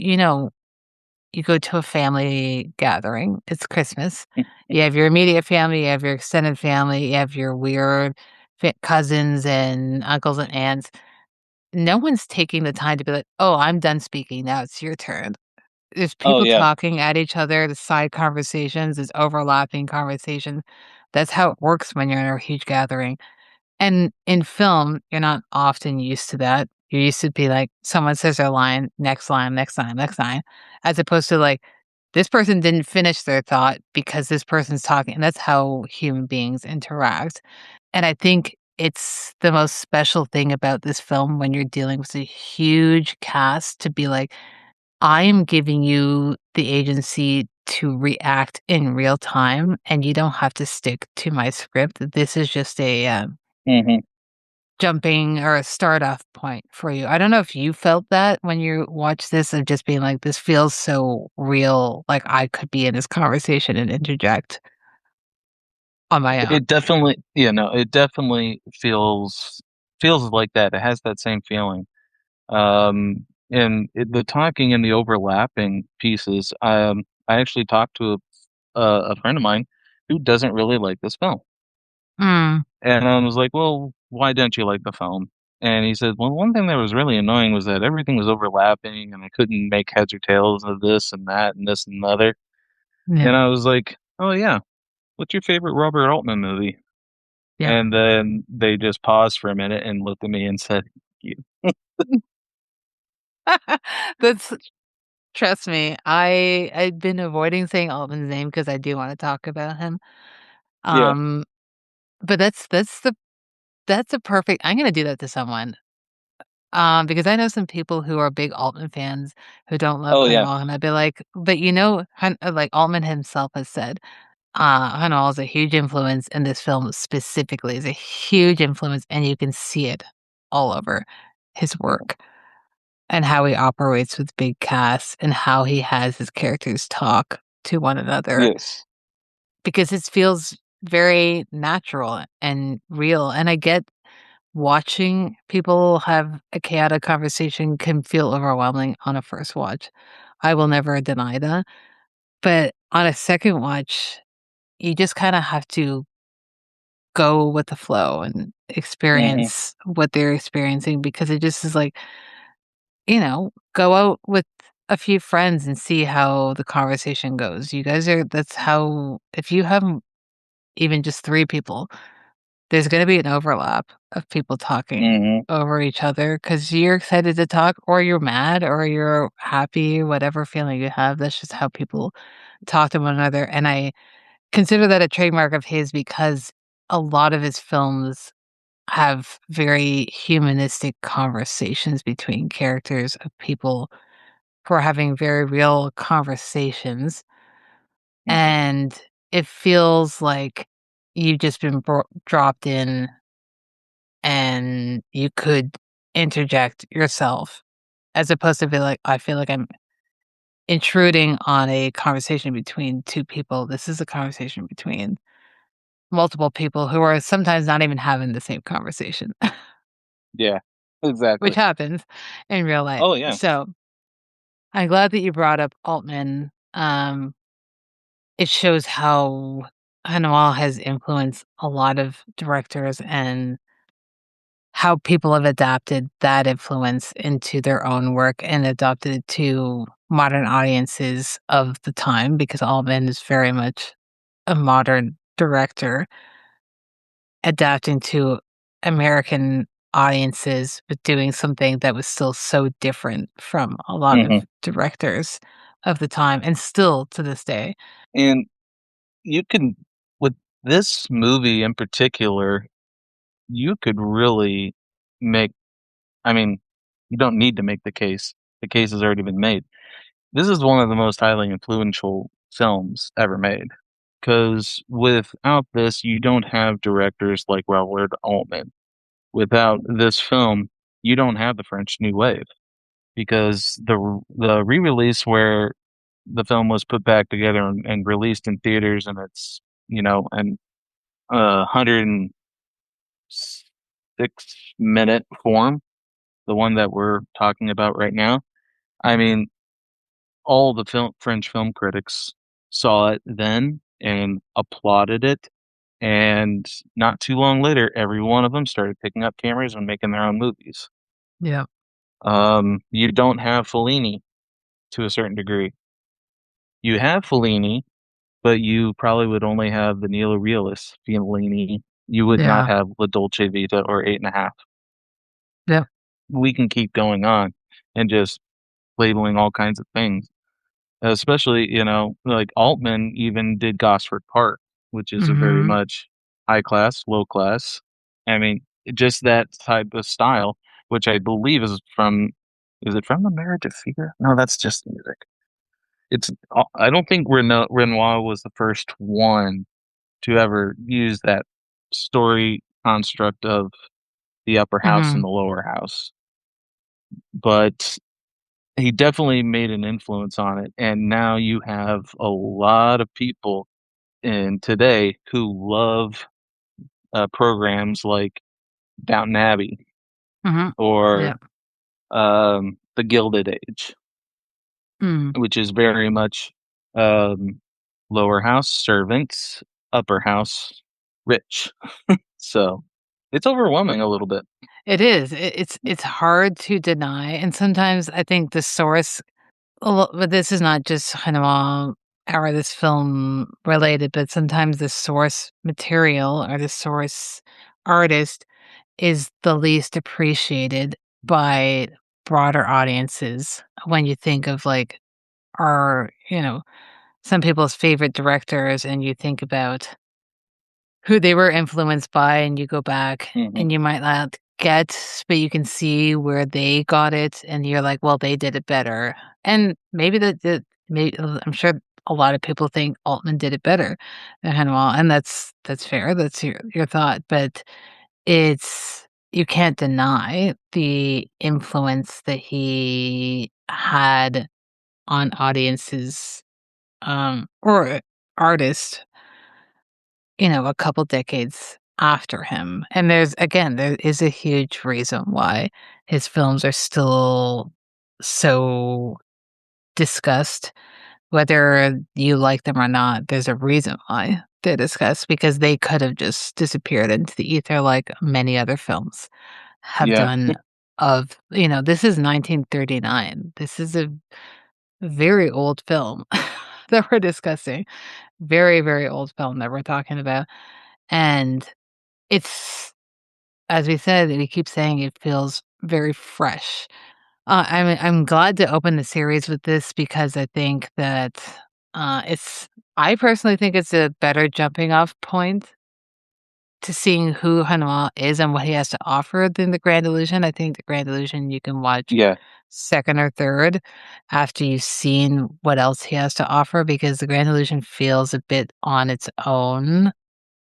go to a family gathering, it's Christmas. You have your immediate family, you have your extended family, you have your weird cousins and uncles and aunts. No one's taking the time to be like, "Oh, I'm done speaking. Now it's your turn." There's Oh, people yeah. talking at each other, the side conversations, there's overlapping conversation. That's how it works when you're in a huge gathering. And in film, you're not often used to that. You're used to be like, someone says their line, next line, next line, next line, as opposed to like, this person didn't finish their thought because this person's talking. And that's how human beings interact. And I think it's the most special thing about this film when you're dealing with a huge cast to be like, I am giving you the agency to react in real time, and you don't have to stick to my script. This is just a Mhm. jumping or a start off point for you. I don't know if you felt that when you watched this of just being like, this feels so real, like I could be in this conversation and interject on my own. It definitely no, it definitely feels like that. It has that same feeling. The talking and the overlapping pieces, I actually talked to a friend of mine who doesn't really like this film. Mm, And I was like, "Well, why don't you like the film?" And he said, "Well, one thing that was really annoying was that everything was overlapping and I couldn't make heads or tails of this and that and this and the other." yeah, And I was like, "Oh yeah, what's your favorite Robert Altman movie?" yeah. And then they just paused for a minute and looked at me and said, "You." That's trust me, I've been avoiding saying Altman's name because I do wanna talk about him. Yeah. Um, but that's a perfect I'm gonna do that to someone, because I know some people who are big Altman fans who don't love Oh yeah. Hannibal, and I'd be like, "But you know, like Altman himself has said, Hannibal is a huge influence in this film specifically, is a huge influence, and you can see it all over his work." And how he operates with big casts and how he has his characters talk to one another Yes. because it feels very natural and real. And I get watching people have a chaotic conversation can feel overwhelming on a first watch. I will never deny that. But on a second watch, you just kind of have to go with the flow and Mhm. experience what they're experiencing because it just is like, go out with a few friends and see how the conversation goes. You guys are that's how if you have even just 3 people, there's gonna be an overlap of people talking Mhm. over each other because 'cause you're excited to talk or you're mad or you're happy, whatever feeling you have, that's just how people talk to one another, and I consider that a trademark of his because a lot of his films have very humanistic conversations between characters of people who are having very real conversations, Mhm. and it feels like you've just been dropped in and you could interject yourself as opposed to be like, I feel like I'm intruding on a conversation between 2 people. This is a conversation between multiple people who are sometimes not even having the same conversation, Yeah. which Exactly. happens in real life. Oh yeah. So I'm glad that you brought up Altman. It shows how Hanwal has influenced a lot of directors and how people have adapted that influence into their own work and adopted it to modern audiences of the time because Altman is very much a modern director adapting to American audiences, but doing something that was still so different from a lot of Mhm. directors of the time and still to this day. And you can with this movie in particular, you could really make I mean, you don't need to make the case. The case has already been made. This is one of the most highly influential films ever made. Because without this, you don't have directors like Robert Altman. Without this film, you don't have the French New Wave. Because the re-release where the film was put back together and released in theaters and it's, an 106-minute form, the one that we're talking about right now. I mean, all the French film critics saw it then and applauded it, and not too long later, every one of them started picking up cameras and making their own movies. Yeah. You don't have Fellini. to a certain degree. You have Fellini, but you probably would only have the Neo Realist Fellini. You would not Yeah. have La Dolce Vita or Eight and a Half. Yeah. We can keep going on and just labeling all kinds of things. Especially, like Altman even did Gosford Park, which is a very Mm-hmm. much high class, low class. I mean, just that type of style, which I believe is it from the Marriage of Fear? No, that's just music. I don't think Renoir was the first one to ever use that story construct of the upper house and Mm-hmm. the lower house, but he definitely made an influence on it. And now you have a lot of people in today who love programs like Downton Abbey Mm-hmm. or Yeah. The Gilded Age, Mm. which is very much um, lower house servants, upper house rich. So it's overwhelming a little bit. It is. It's hard to deny, and sometimes I think the source. But this is not just kind of all or this film related, but sometimes the source material or the source artist is the least appreciated by broader audiences when you think of like our, some people's favorite directors and you think about who they were influenced by and you go back Hmm. and you might not get, but you can see where they got it and you're like, well, they did it better. And maybe maybe I'm sure a lot of people think Altman did it better than Renoir, and that's fair. That's your thought, but you can't deny the influence that he had on audiences, or artists, a couple decades after him. And there is a huge reason why his films are still so discussed. Whether you like them or not, there's a reason why they're discussed because they could have just disappeared into the ether like many other films have Yeah. done. This is 1939. This is a very old film that we're discussing. Very, very old film that we're talking about. And it's, as we said, we keep saying it feels very fresh. I'm glad to open the series with this because I think that it's. I personally think it's a better jumping off point to seeing who Hanwha is and what he has to offer than the Grand Illusion. I think the Grand Illusion you can watch Yeah. second or third after you've seen what else he has to offer because the Grand Illusion feels a bit on its own.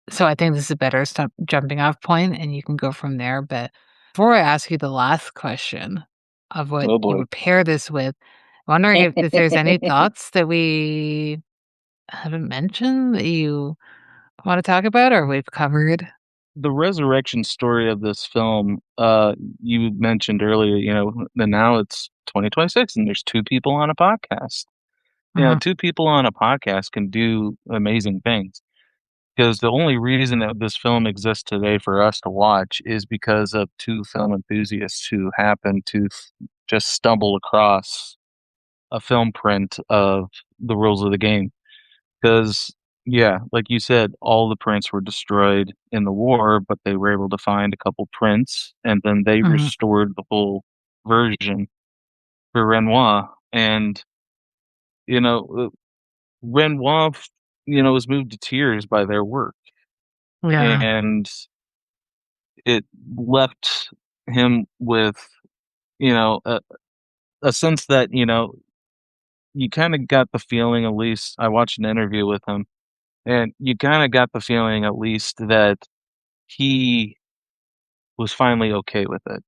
So I think this is a better jumping off point, and you can go from there. But before I ask you the last question of what Oh you boy. would pair this with, I'm wondering if there's any thoughts that we haven't mentioned that you want to talk about or we've covered. The resurrection story of this film, you mentioned earlier, and now it's 2026 and there's two people on a podcast. Mhm, Two people on a podcast can do amazing things because the only reason that this film exists today for us to watch is because of two film enthusiasts who happen to just stumble across a film print of the rules of the game. Because, yeah, like you said, all the prints were destroyed in the war, but they were able to find a couple prints, and then they mhm, restored the whole version for Renoir. And, you know, Renoir, was moved to tears by their work. yeah, And it left him with, you know, a, a sense that, you kind of got the feeling, at least I watched an interview with him, and you kind of got the feeling, at least, that he was finally okay with it,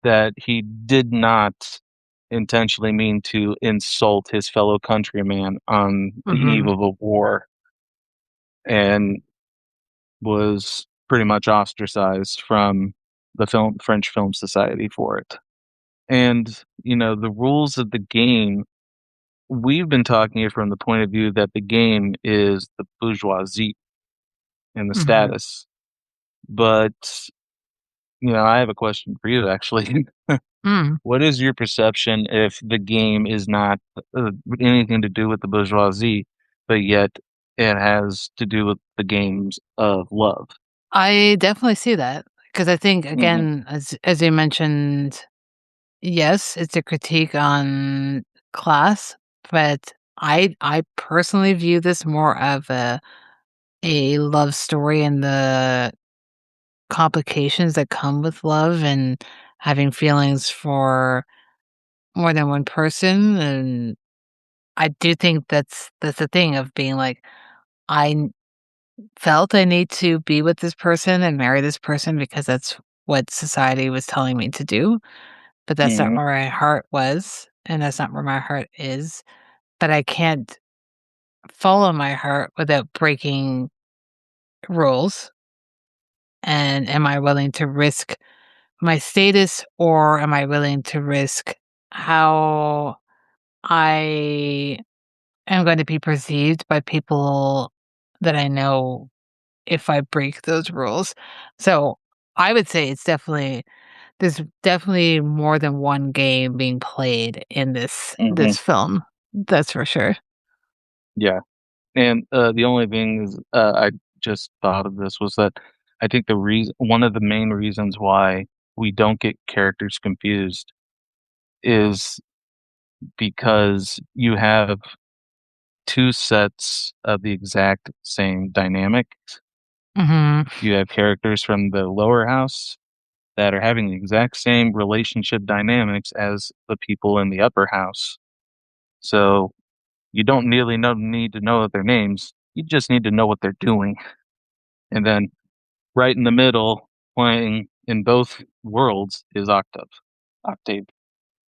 that he did not intentionally mean to insult his fellow countryman on the eve mhm, of a war and was pretty much ostracized from the French Film Society for it. And, the rules of the game, we've been talking it from the point of view that the game is the bourgeoisie and the mhm. status. But, I have a question for you actually. Hmm. What is your perception if the game is not anything to do with the bourgeoisie, but yet it has to do with the games of love? I definitely see that because I think, Hmm. again, as you mentioned, yes, it's a critique on class, but I personally view this more of a love story and the complications that come with love and having feelings for more than one person. And I do think that's the thing of being like, I felt I need to be with this person and marry this person because that's what society was telling me to do, but that's not Hmm. where my heart was, and that's not where my heart is. But I can't follow my heart without breaking rules. And am I willing to risk my status, or am I willing to risk how I am going to be perceived by people that I know if I break those rules? So I would say there's definitely more than one game being played in this Hmm. film. That's for sure. Yeah. And the only thing is, I just thought of this was that I think one of the main reasons why we don't get characters confused is because you have two sets of the exact same dynamic. Mhm. You have characters from the lower house that are having the exact same relationship dynamics as the people in the upper house. So you don't really need to know their names. You just need to know what they're doing. And then right in the middle, playing in both worlds is Octave. Octave.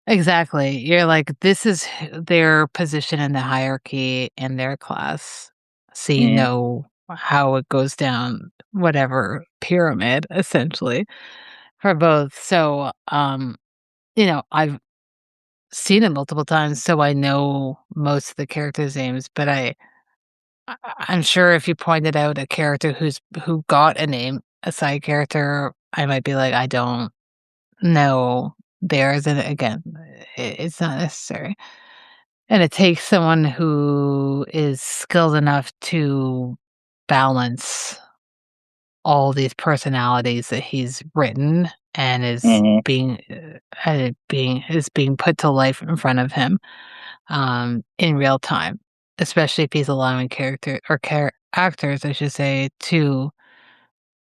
Exactly. You're like, this is their position in the hierarchy in their class. So you Hmm. know how it goes down, whatever pyramid, essentially, for both. So, I've seen it multiple times, so I know most of the characters' names, but I'm sure if you pointed out a character who got a name, a side character, I might be like, I don't know theirs. And again, it's not necessary. And it takes someone who is skilled enough to balance all these personalities that he's written and Hmm. is being put to life in front of him, in real time, especially if he's allowing actors, I should say, to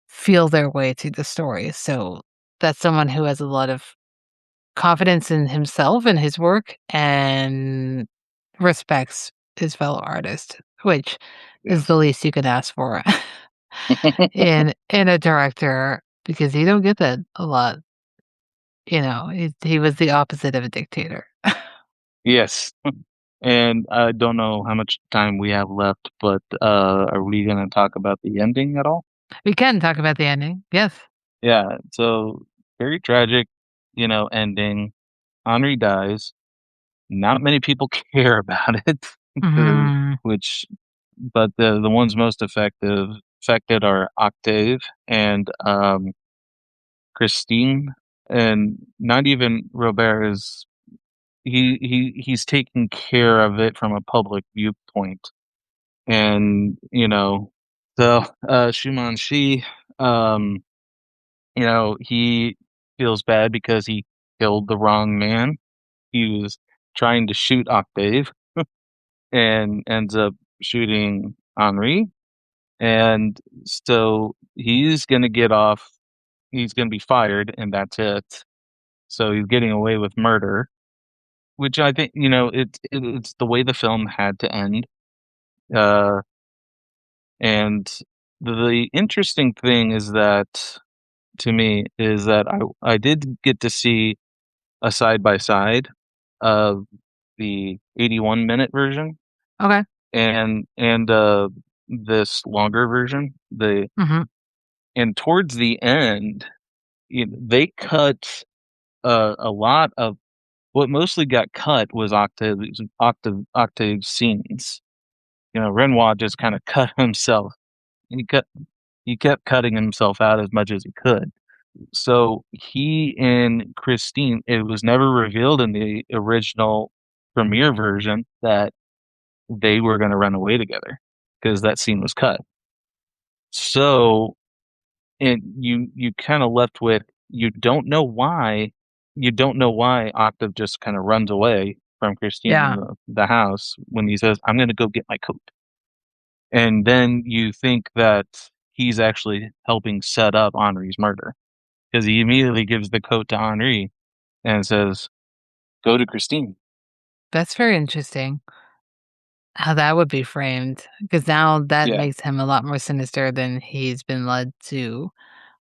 feel their way through the story. So that's someone who has a lot of confidence in himself and his work and respects his fellow artist, which Yeah. is the least you can ask for in a director, because you don't get that a lot. He was the opposite of a dictator. Yes. And I don't know how much time we have left, but are we going to talk about the ending at all? We can talk about the ending. Yes. Yeah. So very tragic, ending. Henri dies. Not many people care about it, uh, Mhm. which, but the ones most affected are Octave and Christine, and not even Robert is he's taking care of it from a public viewpoint. And, so, Schumann, um, he feels bad because he killed the wrong man. He was trying to shoot Octave and ends up shooting Henri. And so he's going to get off, he's going to be fired, and that's it. So he's getting away with murder, which I think, it's the way the film had to end. Uh, And the interesting thing is that to me is that I did get to see a side by side of the 81-minute version Okay. and this longer version. Mhm. And towards the end, they cut a lot of what mostly got cut was Octave scenes. Renoir just kind of cut himself. He cut he kept cutting himself out as much as he could. So he and Christine, it was never revealed in the original premiere version that they were going to run away together because that scene was cut. So, and you kind of left with you don't know why Octave just kind of runs away from Christine in Yeah, the house when he says, "I'm going to go get my coat." And then you think that he's actually helping set up Henri's murder because he immediately gives the coat to Henri and says, "Go to Christine." that's very interesting how that would be framed, because now that Yeah, makes him a lot more sinister than he's been led to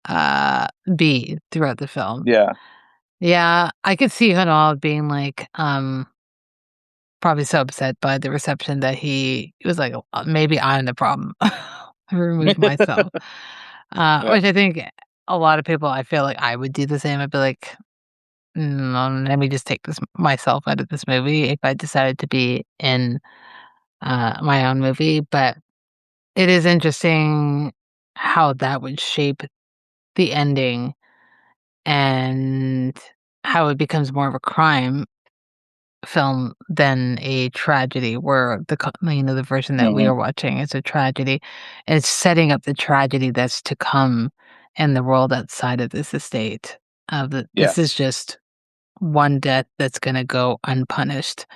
uh be throughout the film. yeah, Yeah, I could see Hanaud being like, probably so upset by the reception that he was like, maybe I'm the problem. Remove myself." yeah, Which I think a lot of people, I feel like I would do the same. I'd be like, no, let me just take this myself out of this movie if I decided to be in my own movie. But it is interesting how that would shape the ending and how it becomes more of a crime film than a tragedy, where the version that we hmm are watching is a tragedy, and it's setting up the tragedy that's to come in the world outside of this estate. yeah, This is just one death that's going to go unpunished.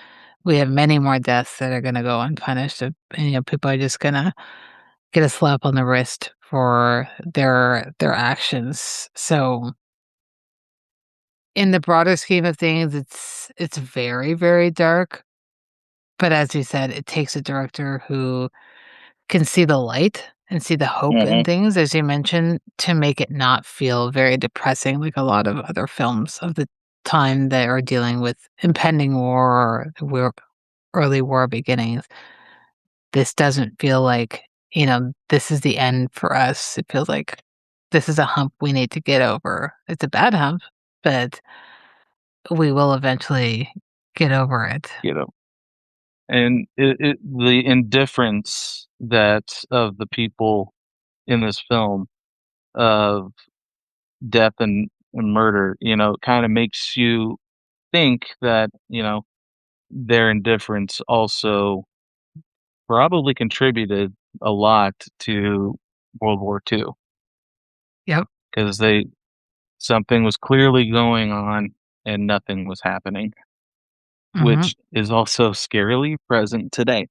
We have many more deaths that are going to go unpunished. People are just going to get a slap on the wrist for their actions. So in the broader scheme of things, it's very, very dark. But as you said, it takes a director who can see the light and see the hope in hmm things, as you mentioned, to make it not feel very depressing like a lot of other films of the time that are dealing with impending war or early war beginnings. This doesn't feel like, this is the end for us. It feels like this is a hump we need to get over. It's a bad hump, but we will eventually get over it. you know, and the indifference that of the people in this film of death and murder, kind of makes you think that, their indifference also probably contributed a lot to World War II Yep. because something was clearly going on and nothing was happening, Mhm. which is also scarily present today.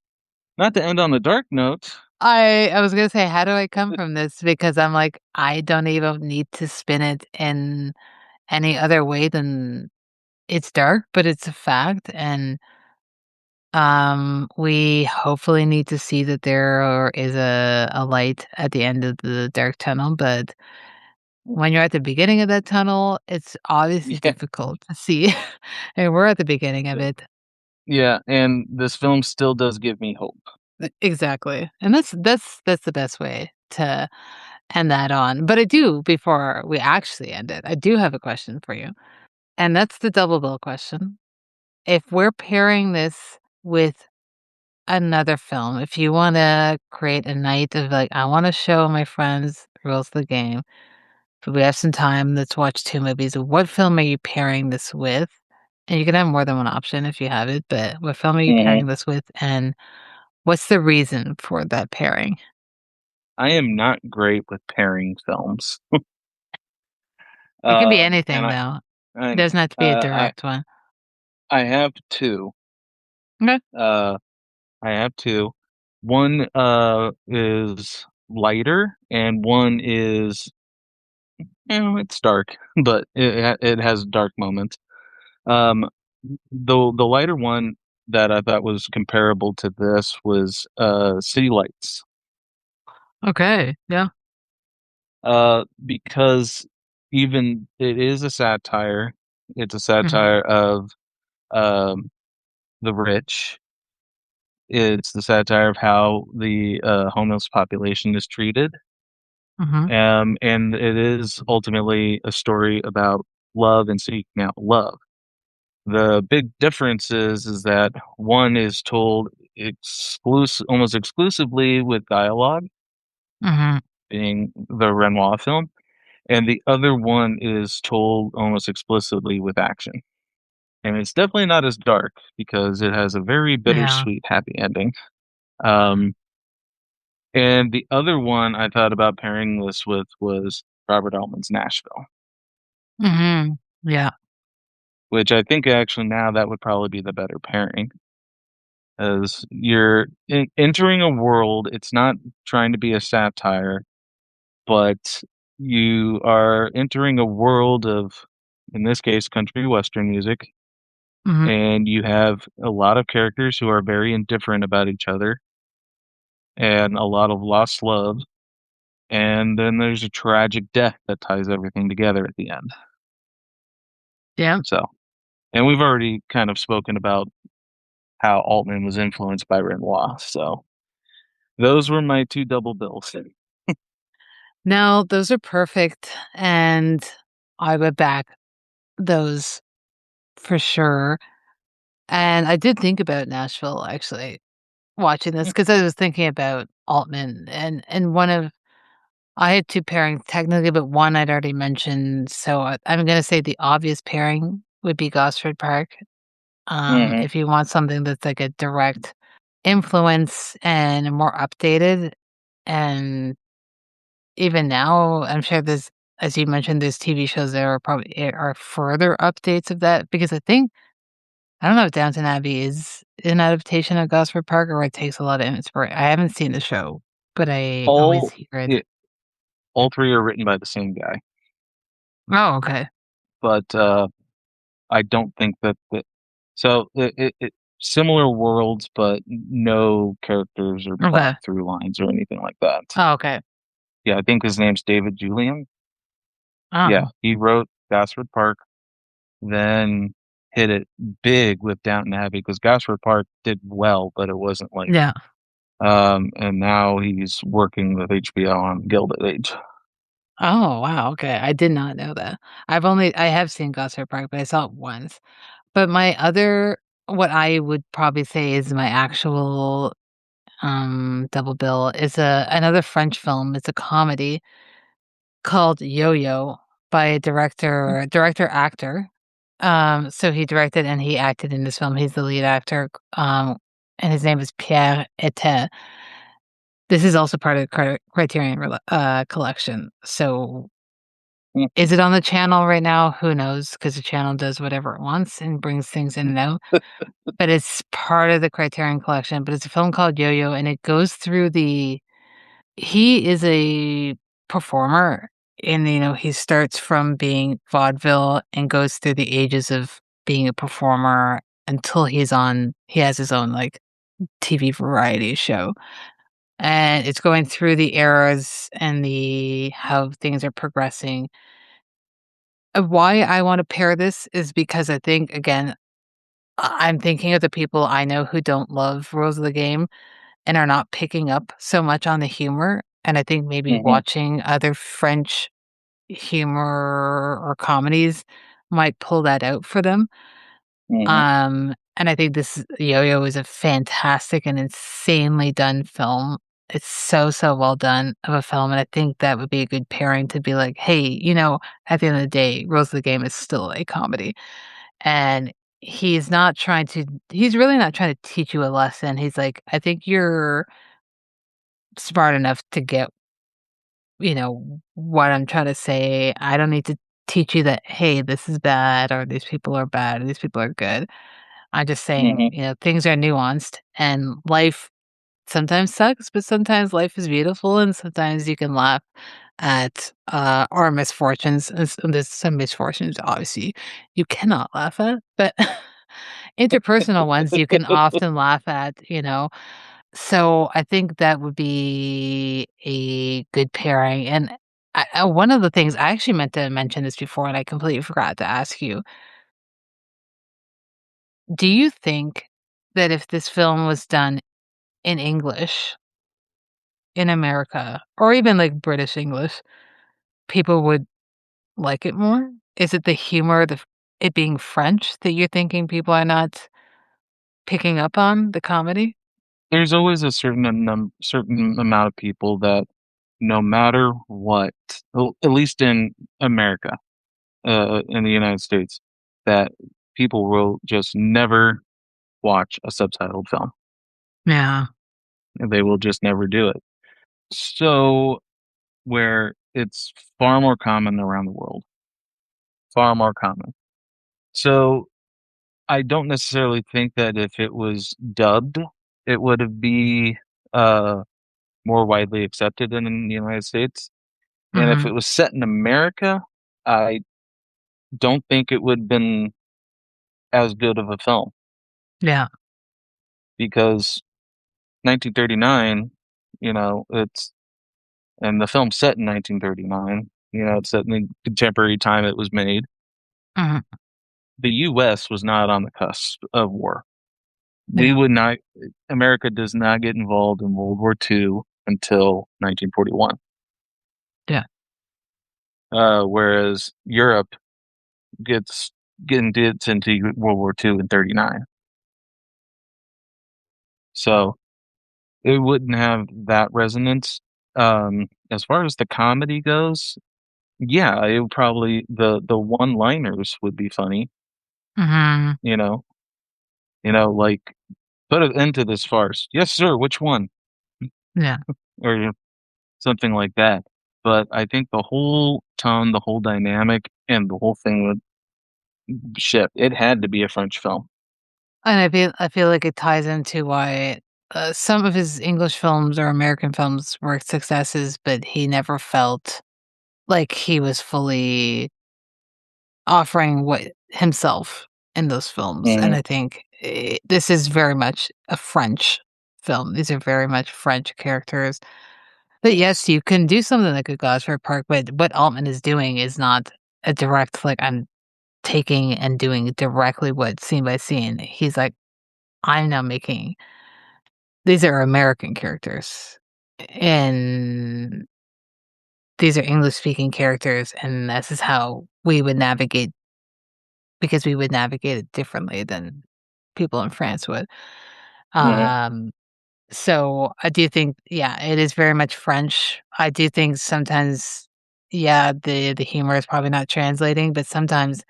Not to end on a dark note. I was gonna say, how do I come from this? Because I'm like, I don't even need to spin it in any other way than it's dark, but it's a fact, and we hopefully need to see that there is a light at the end of the dark tunnel, but when you're at the beginning of that tunnel, it's obviously Yeah, difficult to see, and we're at the beginning of it. yeah, and this film still does give me hope. Exactly, and that's the best way to end that on. But I do, before we actually end it, I do have a question for you, and that's the double bill question. If we're pairing this with another film, if you wanna create a night of, like, I wanna show my friends Rules of the Game, but we have some time, let's watch 2 movies, what film are you pairing this with? And you can have more than one option if you have it, but what film are you hmm pairing this with, and what's the reason for that pairing? I am not great with pairing films. It can be And anything, though. It I doesn't have to be a I direct one. I have two. Okay. Uh, I have two. One is lighter, and one is it's dark, but it has dark moments. Um, the lighter one that I thought was comparable to this was City Lights. Okay, yeah. Because even it is a satire. It's a Mhm, satire of um the rich. It's the satire of how the homeless population is treated. mhm, And it is ultimately a story about love and seeking out love. The big difference is that one is told almost exclusively with dialogue, mhm. being the Renoir film, and the other one is told almost explicitly with action. And it's definitely not as dark because it has a very Yeah. bittersweet happy ending. Um, and the other one I thought about pairing this with was Robert Altman's Nashville, Hmm. Yeah. which I think actually now that would probably be the better pairing, as you're entering a world. It's not trying to be a satire, but you are entering a world of, in this case, country western music, Hmm. and you have a lot of characters who are very indifferent about each other, and a lot of lost love, and then there's a tragic death that ties everything together at the end. Yeah. So, and we've already kind of spoken about how Altman was influenced by Renoir. So those were my two double bills. No, those are perfect. And I would back those for sure. And I did think about Nashville actually watching this because I was thinking about Altman and one of I had two pairings technically, but one I'd already mentioned. So I'm going to say the obvious pairing would be Gosford Park. Hmm. If you want something that's like a direct influence and more updated, and even now, I'm sure there's, as you mentioned, there's TV shows that are probably are further updates of that because I don't know if Downton Abbey is an adaptation of Gosford Park or it takes a lot of inspiration. I haven't seen the show, but I always All hear it. it, all three are written by the same guy, Oh, okay. but I don't think that so similar worlds, but no characters or plot Okay. through lines or anything like that. Oh, okay. Yeah, I think his name's David Julian. Yeah, Oh, he wrote Gosford Park, then hit it big with Downton Abbey because Gosford Park did well, but it wasn't like yeah. and now he's working with HBO on Gilded Age. Oh, wow. Okay. I did not know that. I have seen Gosford Park, but I saw it once. But my other, what I would probably say is my actual double bill is another French film. It's a comedy called Yo-Yo by a director actor. So he directed and he acted in this film. He's the lead actor. And his name is Pierre Ete. This is also part of the Criterion collection. So is it on the channel right now? Who knows? Because the channel does whatever it wants and brings things in and out. But it's part of the Criterion collection. But it's a film called Yo-Yo, and it goes through the. He is a performer, and he starts from being vaudeville and goes through the ages of being a performer until he has his own like TV variety show. And it's going through the eras and the how things are progressing. Why I want to pair this is because I think again, I'm thinking of the people I know who don't love Rules of the Game and are not picking up so much on the humor. And I think maybe Hmm. watching other French humor or comedies might pull that out for them. Hmm. And I think this Yo-Yo is a fantastic and insanely done film. It's so, so well done of a film, and I think that would be a good pairing to be like, "Hey, at the end of the day, Rules of the Game is still a comedy." And he's really not trying to teach you a lesson. He's like, "I think you're smart enough to get, what I'm trying to say. I don't need to teach you that, hey, this is bad, or these people are bad, or these people are good. I'm just saying, Hmm. things are nuanced and life sometimes sucks, but sometimes life is beautiful and sometimes you can laugh at our misfortunes. And there's some misfortunes, obviously, you cannot laugh at, but interpersonal ones you can often laugh at. So I think that would be a good pairing. And one of the things I actually meant to mention this before, and I completely forgot to ask you, do you think that if this film was done in English in America, or even like British English, people would like it more? Is it the humor, it being French that you're thinking people are not picking up on the comedy? There's always a certain amount of people that no matter what, at least in America, in the United States, that people will just never watch a subtitled film. Yeah. They will just never do it. So, where it's far more common around the world, far more common. So, I don't necessarily think that if it was dubbed, it would be uh, more widely accepted than in the United States. And if Hmm. it was set in America, I don't think it would have been as good of a film Yeah. because 1939, it's and the film's set in 1939. It's set in the contemporary time it was made. Hmm. The U.S. was not on the cusp of war. We Yeah. would not. America does not get involved in World War II until 1941, Yeah. whereas Europe gets gets into World War II in 39. So it wouldn't have that resonance. As far as the comedy goes, yeah, it would probably the one-liners would be funny, Hmm. you know. Like put it into this farce. Yes, sir, which one? Yeah. Or something like that. But I think the whole tone, the whole dynamic, and the whole thing would shift. It had to be a French film. And I feel like it ties into why some of his English films or American films were successes, but he never felt like he was fully offering what himself in those films. And Mhm, I think this is very much a French film. These are very much French characters. But yes, you can do something like a Gosford Park, but what Altman is doing is not a direct like I'm taking and doing directly what scene by scene. He's like, I'm now making these are American characters, and these are English speaking characters, and this is how we would navigate because we would navigate it differently than people in France would. mhm, Um, so I do think, yeah, it is very much French. I do think sometimes, yeah, the humor is probably not translating, but sometimes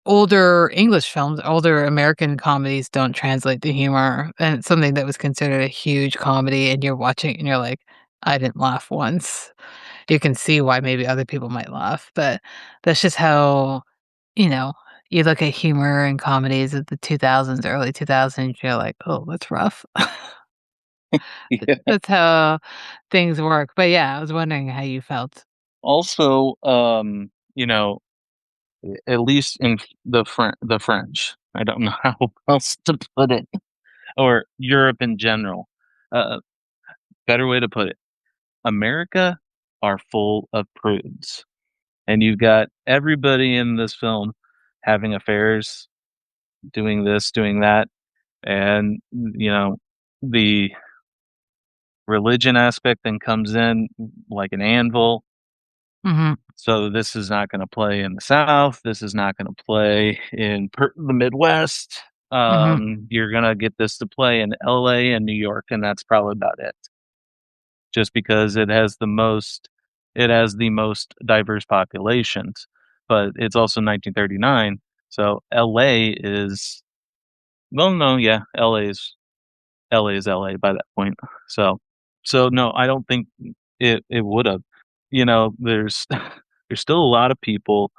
older English films, older American comedies don't translate the humor, and it's something that was considered a huge comedy, and you're watching and you're like, "I didn't laugh once." You can see why maybe other people might laugh, but that's just how, you know, you look at humor and comedies of the 2000s, early 2000s, you're like, "Oh, that's rough." yeah. That's how things work, but yeah, I was wondering how you felt. Also, at least in the French, I don't know how else to put it, or Europe in general. Uh, Better way to put it, America are full of prudes, and you've got everybody in this film having affairs, doing this, doing that, and, the religion aspect then comes in like an anvil. Mhm, So this is not gonna play in the South, this is not gonna play in the Midwest. mhm, You're gonna get this to play in LA and New York, and that's probably about it. Just because it has the most diverse populations, but it's also 1939, so LA is well, no, yeah, LA is LA by that point. So no, I don't think it would've. There's there's still a lot of people,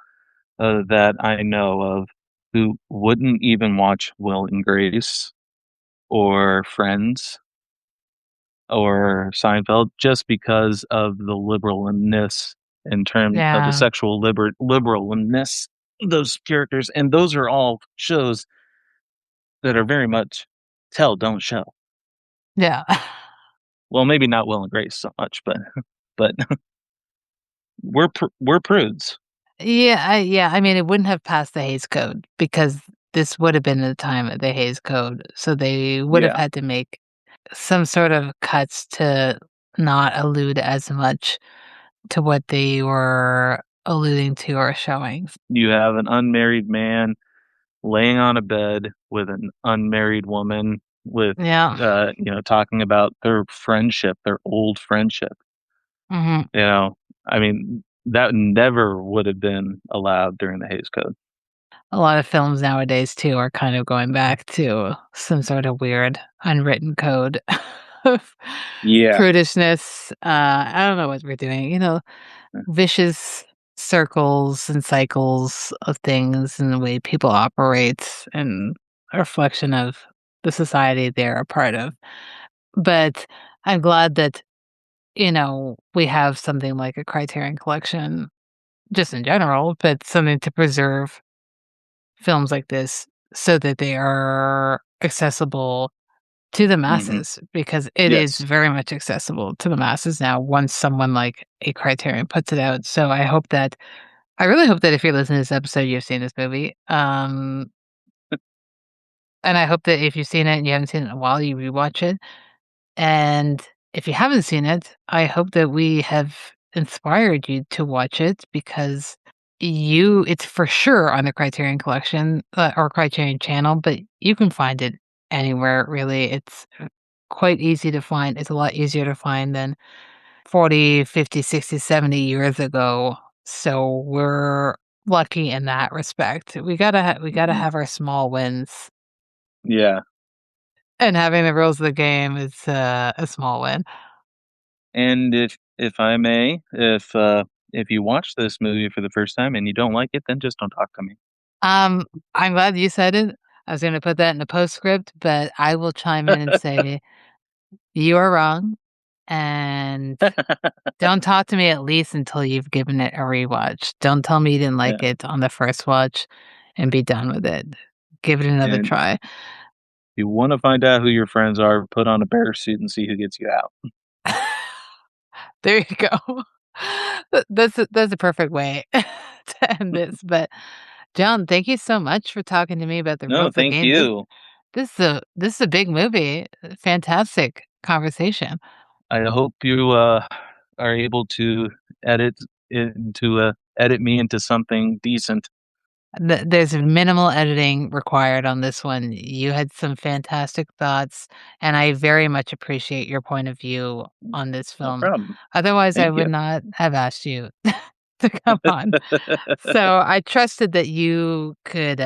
that I know of who wouldn't even watch Will and Grace or Friends or Seinfeld just because of the liberalness in terms of the yeah, sexual liberalness of those characters, and those are all shows that are very much tell, don't show. yeah. Well, maybe not Will and Grace so much, but but we're prudes. Yeah, I mean, it wouldn't have passed the Hays Code because this would have been the time of the Hays Code, so they would have Yeah, had to make some sort of cuts to not allude as much to what they were alluding to or showing. you have an unmarried man laying on a bed with an unmarried woman with, Yeah, talking about their friendship, their old friendship. Hmm. You know, I mean, that never would have been allowed during the Hays Code. A lot of films nowadays too are kind of going back to some sort of weird unwritten code of Yeah. prudishness. I don't know what we're doing. Vicious circles and cycles of things and the way people operate and a reflection of the society they're a part of. But I'm glad that, we have something like a Criterion Collection just in general, but something to preserve films like this so that they are accessible to the Hmm. masses because it is Yes. very much accessible to the masses now once someone like a Criterion puts it out. So I really hope that if you're listening to this episode, you've seen this movie. And I hope that if you've seen it and you haven't seen it in a while, you rewatch it. And if you haven't seen it, I hope that we have inspired you to watch it because it's for sure on the Criterion Collection or Criterion Channel, but you can find it anywhere really. It's quite easy to find. It's a lot easier to find than 40, 50, 60, 70 years ago. So we're lucky in that respect. We gotta Hmm. have our small wins, Yeah. and having the rules of the game is a small win. And if I may, if you watch this movie for the first time and you don't like it, then just don't talk to me. Um, I'm glad you said it. I was gonna put that in the postscript, but I will chime in and say you are wrong, and don't talk to me at least until you've given it a rewatch. Don't tell me you didn't like Yeah. it on the first watch and be done with it. Give it another And try. if you want to find out who your friends are, put on a bear suit and see who gets you out. There you go. That's a perfect way to end this. But John, thank you so much for talking to me about the rules No, of the thank game. you. This is a big movie. Fantastic conversation. I hope you are able to edit edit me into something decent. There's minimal editing required on this one. You had some fantastic thoughts, and I very much appreciate your point of view on this No film. problem. Otherwise, I Thank would you. not have asked you to come on. So I trusted that you could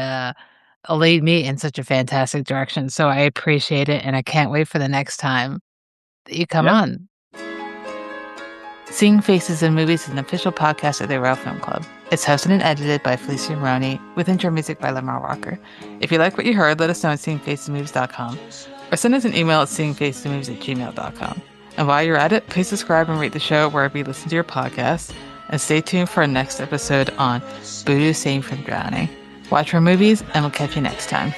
lead me in such a fantastic direction. So I appreciate it, and I can't wait for the next time that you come Yeah. on. Seeing Faces in Movies is an official podcast of the Rail Film Club. It's hosted and edited by Felicia with intro music by Lamar Walker. If you like what you heard, let us know at seeingfacesmovies.com or send us an email at seeingfacesmovies@gmail.com. And while you're at it, please subscribe and rate the show wherever you listen to your podcast. And stay tuned for our next episode on Voodoo Saving from Drowning. Watch more movies, and we'll catch you next time.